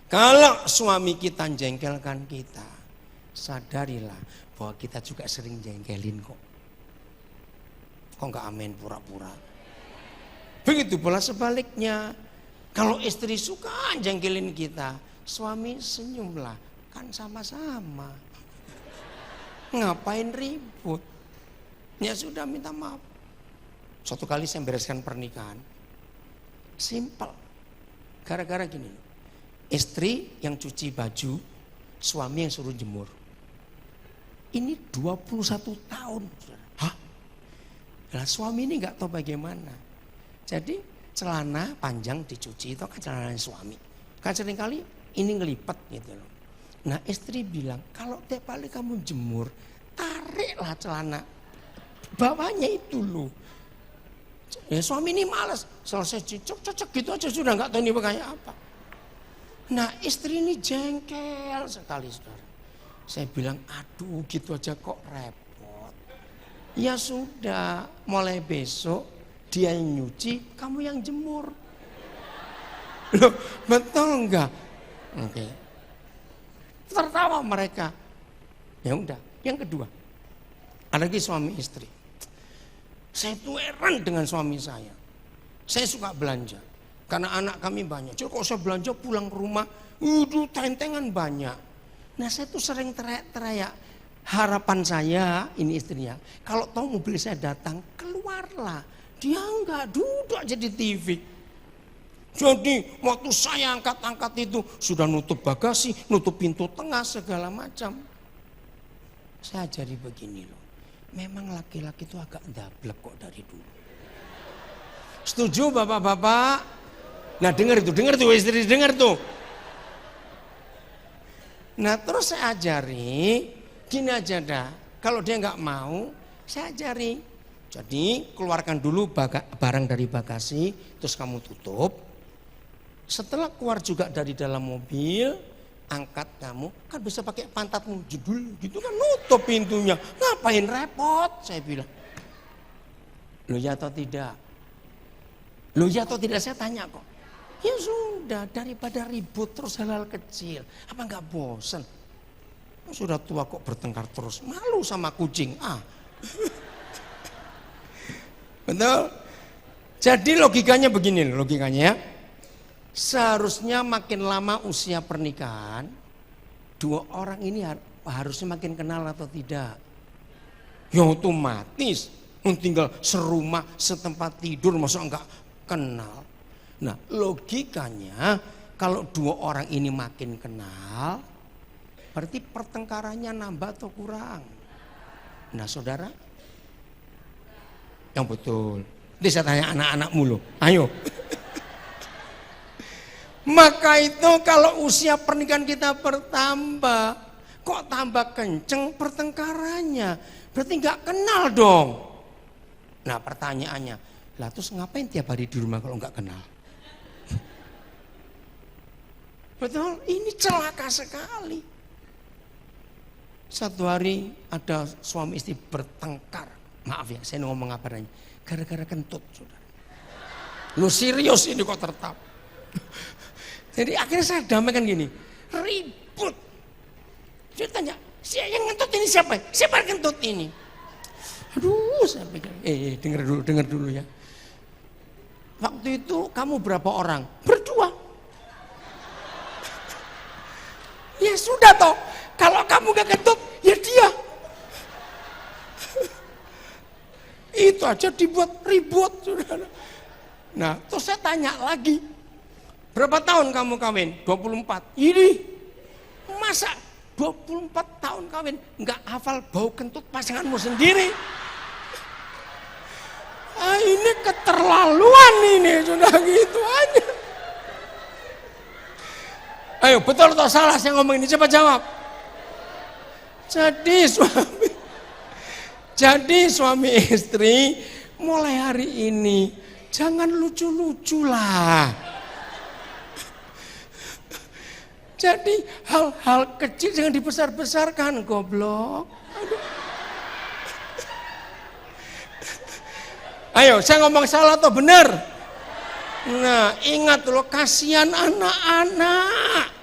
[SPEAKER 1] Kalau suami kita jengkelkan kita, sadarilah bahwa kita juga sering jengkelin kok. Kok enggak amin pura-pura? Begitu pula sebaliknya. Kalau istri suka jengkelin kita, suami senyumlah, kan sama-sama. Ngapain ribut? Ya sudah minta maaf. Suatu kali saya bereskan pernikahan, simpel. Gara-gara gini, istri yang cuci baju, suami yang suruh jemur. Ini 21 tahun. Hah? Lah suami ini nggak tahu bagaimana. Jadi celana panjang dicuci itu kan celana suami. Kan seringkali ini ngelipat gitu loh. Nah istri bilang kalau tiap kali kamu jemur tariklah celana bawahnya itu loh. Ya suami ini malas, selesai cocok gitu aja sudah nggak tahu ini kayak apa. Nah istri ini jengkel sekali saudara. Saya bilang aduh gitu aja kok repot. Ya sudah mulai besok dia yang nyuci, kamu yang jemur. Loh, betul enggak? Oke. Tertawa mereka. Ya udah. Yang kedua, ada lagi suami istri. Saya tuh heran dengan suami saya. Saya suka belanja. Karena anak kami banyak. Jadi kalau saya belanja pulang ke rumah, tentengan banyak. Nah saya tuh sering teriak-teriak. Harapan saya, ini istrinya, kalau tahu mobil saya datang, keluarlah. Dia enggak, duduk aja di TV. Jadi waktu saya angkat-angkat itu sudah nutup bagasi, nutup pintu tengah segala macam. Saya ajari begini loh. Memang laki-laki itu agak ndablek kok dari dulu. Setuju bapak-bapak? Nah dengar tuh istri dengar tuh. Nah terus saya ajari, gini aja dah. Kalau dia nggak mau, saya ajari. Jadi keluarkan dulu barang dari bagasi, terus kamu tutup. Setelah keluar juga dari dalam mobil, angkat kamu, kan bisa pakai pantatmu jedul gitu kan, nutup pintunya. Ngapain repot? Saya bilang. Loh ya atau tidak? Loh ya atau tidak saya tanya kok. Ya sudah, daripada ribut terus hal-hal kecil. Apa nggak bosan? Sudah tua kok bertengkar terus, malu sama kucing. Betul? Jadi logikanya begini, logikanya seharusnya makin lama usia pernikahan, dua orang ini harusnya makin kenal atau tidak? Ya otomatis, tinggal serumah, setempat tidur, masa enggak kenal? Nah logikanya kalau dua orang ini makin kenal, berarti pertengkarannya nambah atau kurang? Nah saudara, yang betul. Nanti saya tanya anak-anakmu loh. Ayo. Maka itu kalau usia pernikahan kita bertambah, kok tambah kenceng pertengkarannya? Berarti nggak kenal dong. Nah pertanyaannya, lah terus ngapain tiap hari di rumah kalau nggak kenal? Betul, ini celaka sekali. Satu hari ada suami istri bertengkar. Maaf ya, saya ngomong apa adanya. Gara-gara kentut, saudara. Lu serius ini kok tertawa. Jadi akhirnya saya damaikan gini, ribut. Saya tanya, yang ngentut ini siapa? Siapa yang ngentut ini? Aduh, saya pikir, dengar dulu ya. Waktu itu kamu berapa orang? Berdua. Ya sudah toh, kalau kamu gak ngentut, ya dia. Itu aja dibuat ribut, saudara. Nah, terus saya tanya lagi, berapa tahun kamu kawin? 24. Ini, masa 24 tahun kawin nggak hafal bau kentut pasanganmu sendiri? Ini keterlaluan ini, sudah gitu aja. Ayo, betul atau salah saya ngomong ini? Coba jawab. Jadi suami istri mulai hari ini jangan lucu-lucu lah. Jadi hal-hal kecil jangan dibesar-besarkan, goblok. Aduh. Ayo, saya ngomong salah atau benar? Nah, ingat loh, kasihan anak-anak.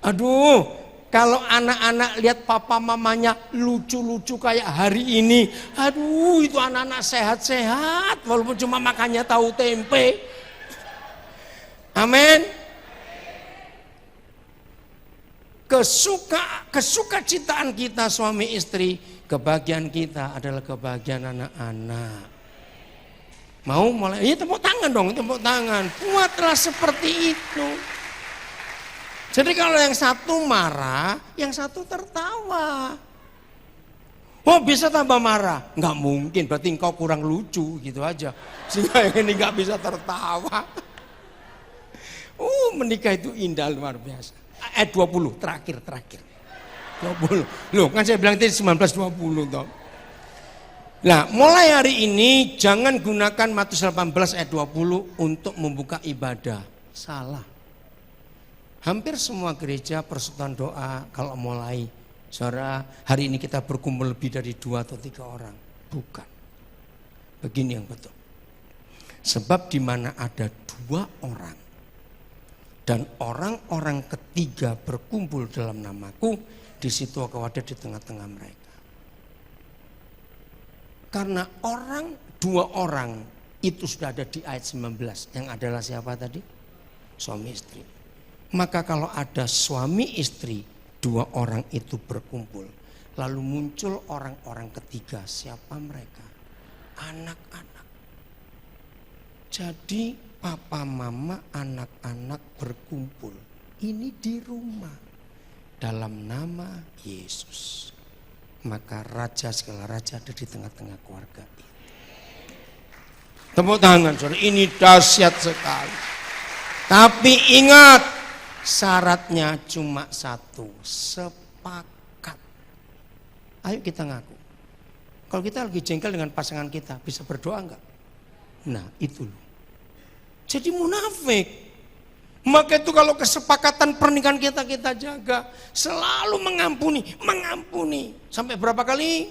[SPEAKER 1] Aduh, kalau anak-anak lihat papa mamanya lucu-lucu kayak hari ini, aduh itu anak-anak sehat-sehat walaupun cuma makannya tahu tempe. Amin. Kesukacitaan kita suami istri, kebahagiaan kita adalah kebahagiaan anak-anak. Mau mulai? Iya, tepuk tangan dong, tepuk tangan. Buatlah seperti itu. Jadi kalau yang satu marah, yang satu tertawa. Oh, bisa tambah marah? Nggak mungkin, berarti engkau kurang lucu gitu aja. Sehingga yang ini nggak bisa tertawa. Menikah itu indah luar biasa. Ayat 20, terakhir. 20. Loh, kan saya bilang tadi 19-20 toh. Nah, mulai hari ini jangan gunakan Matius 18 ayat 20 untuk membuka ibadah. Salah. Hampir semua gereja persekutuan doa kalau mulai, saudara, hari ini kita berkumpul lebih dari 2 atau 3 orang. Bukan. Begini yang betul. Sebab di mana ada 2 orang dan orang-orang ketiga berkumpul dalam namaku, di situ aku ada di tengah-tengah mereka. Karena 2 orang itu sudah ada di ayat 19, yang adalah siapa tadi? Suami istri. Maka kalau ada suami istri, 2 orang itu berkumpul, lalu muncul orang-orang ketiga, siapa mereka? Anak-anak. Jadi papa mama anak-anak berkumpul, ini di rumah dalam nama Yesus. Maka raja segala raja ada di tengah-tengah keluarga itu. Tepuk tangan saudara, ini dahsyat sekali. Tapi ingat, syaratnya cuma 1, sepakat. Ayo kita ngaku. Kalau kita lagi jengkel dengan pasangan kita, bisa berdoa enggak? Nah itu loh. Jadi munafik. Maka itu kalau kesepakatan pernikahan kita jaga, selalu mengampuni. Sampai berapa kali?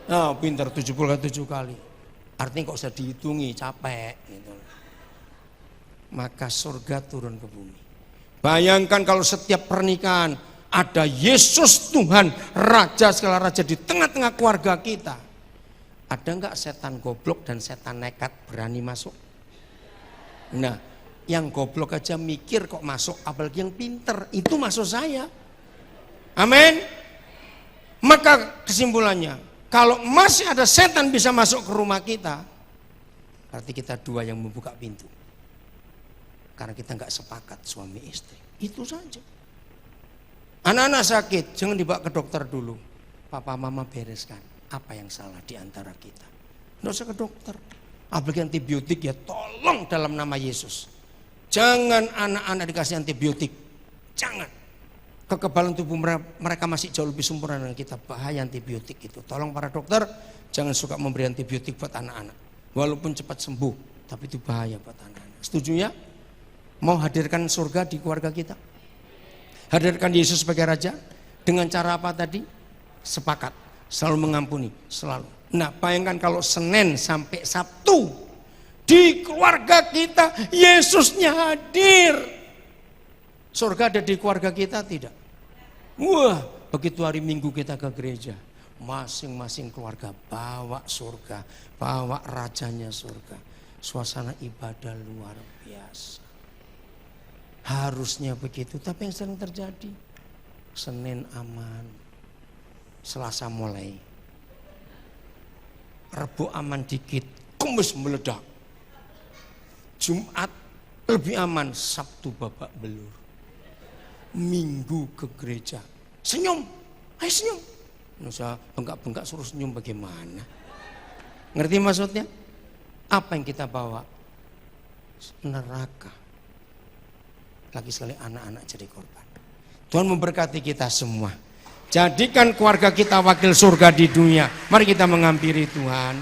[SPEAKER 1] Nah, pintar 77 kali. Artinya kok usah dihitungi, capek gitu. Maka surga turun ke bumi. Bayangkan kalau setiap pernikahan ada Yesus Tuhan, Raja segala raja di tengah-tengah keluarga kita. Ada enggak setan goblok dan setan nekat berani masuk? Nah, yang goblok aja mikir kok masuk, apalagi yang pinter, itu masuk saya. Amin. Maka kesimpulannya, kalau masih ada setan bisa masuk ke rumah kita, berarti kita 2 yang membuka pintu. Karena kita nggak sepakat suami istri. Itu saja. Anak-anak sakit, jangan dibawa ke dokter dulu. Papa mama bereskan apa yang salah di antara kita. Nggak usah ke dokter. Apalagi antibiotik, ya tolong dalam nama Yesus. Jangan anak-anak dikasih antibiotik. Jangan. Kekebalan tubuh mereka masih jauh lebih sempurna dengan kita. Bahaya antibiotik itu. Tolong para dokter, jangan suka memberi antibiotik buat anak-anak. Walaupun cepat sembuh, tapi itu bahaya buat anak-anak. Setuju ya? Mau hadirkan surga di keluarga kita? Hadirkan Yesus sebagai Raja. Dengan cara apa tadi? Sepakat. Selalu mengampuni, selalu. Nah, bayangkan kalau Senin sampai Sabtu di keluarga kita Yesusnya hadir. Surga ada di keluarga kita tidak? Wah, begitu hari Minggu kita ke gereja, masing-masing keluarga bawa surga, bawa rajanya surga. Suasana ibadah luar biasa. Harusnya begitu, tapi yang sering terjadi, Senin aman, Selasa mulai, Rabu aman dikit, Kamis meledak, Jumat lebih aman, Sabtu babak belur, Minggu ke gereja, senyum, ayo senyum. Nusa bengkak-bengkak suruh senyum bagaimana? Ngerti maksudnya? Apa yang kita bawa? Neraka. Lagi sekali anak-anak jadi korban. Tuhan memberkati kita semua. Jadikan keluarga kita wakil surga di dunia. Mari kita menghampiri Tuhan.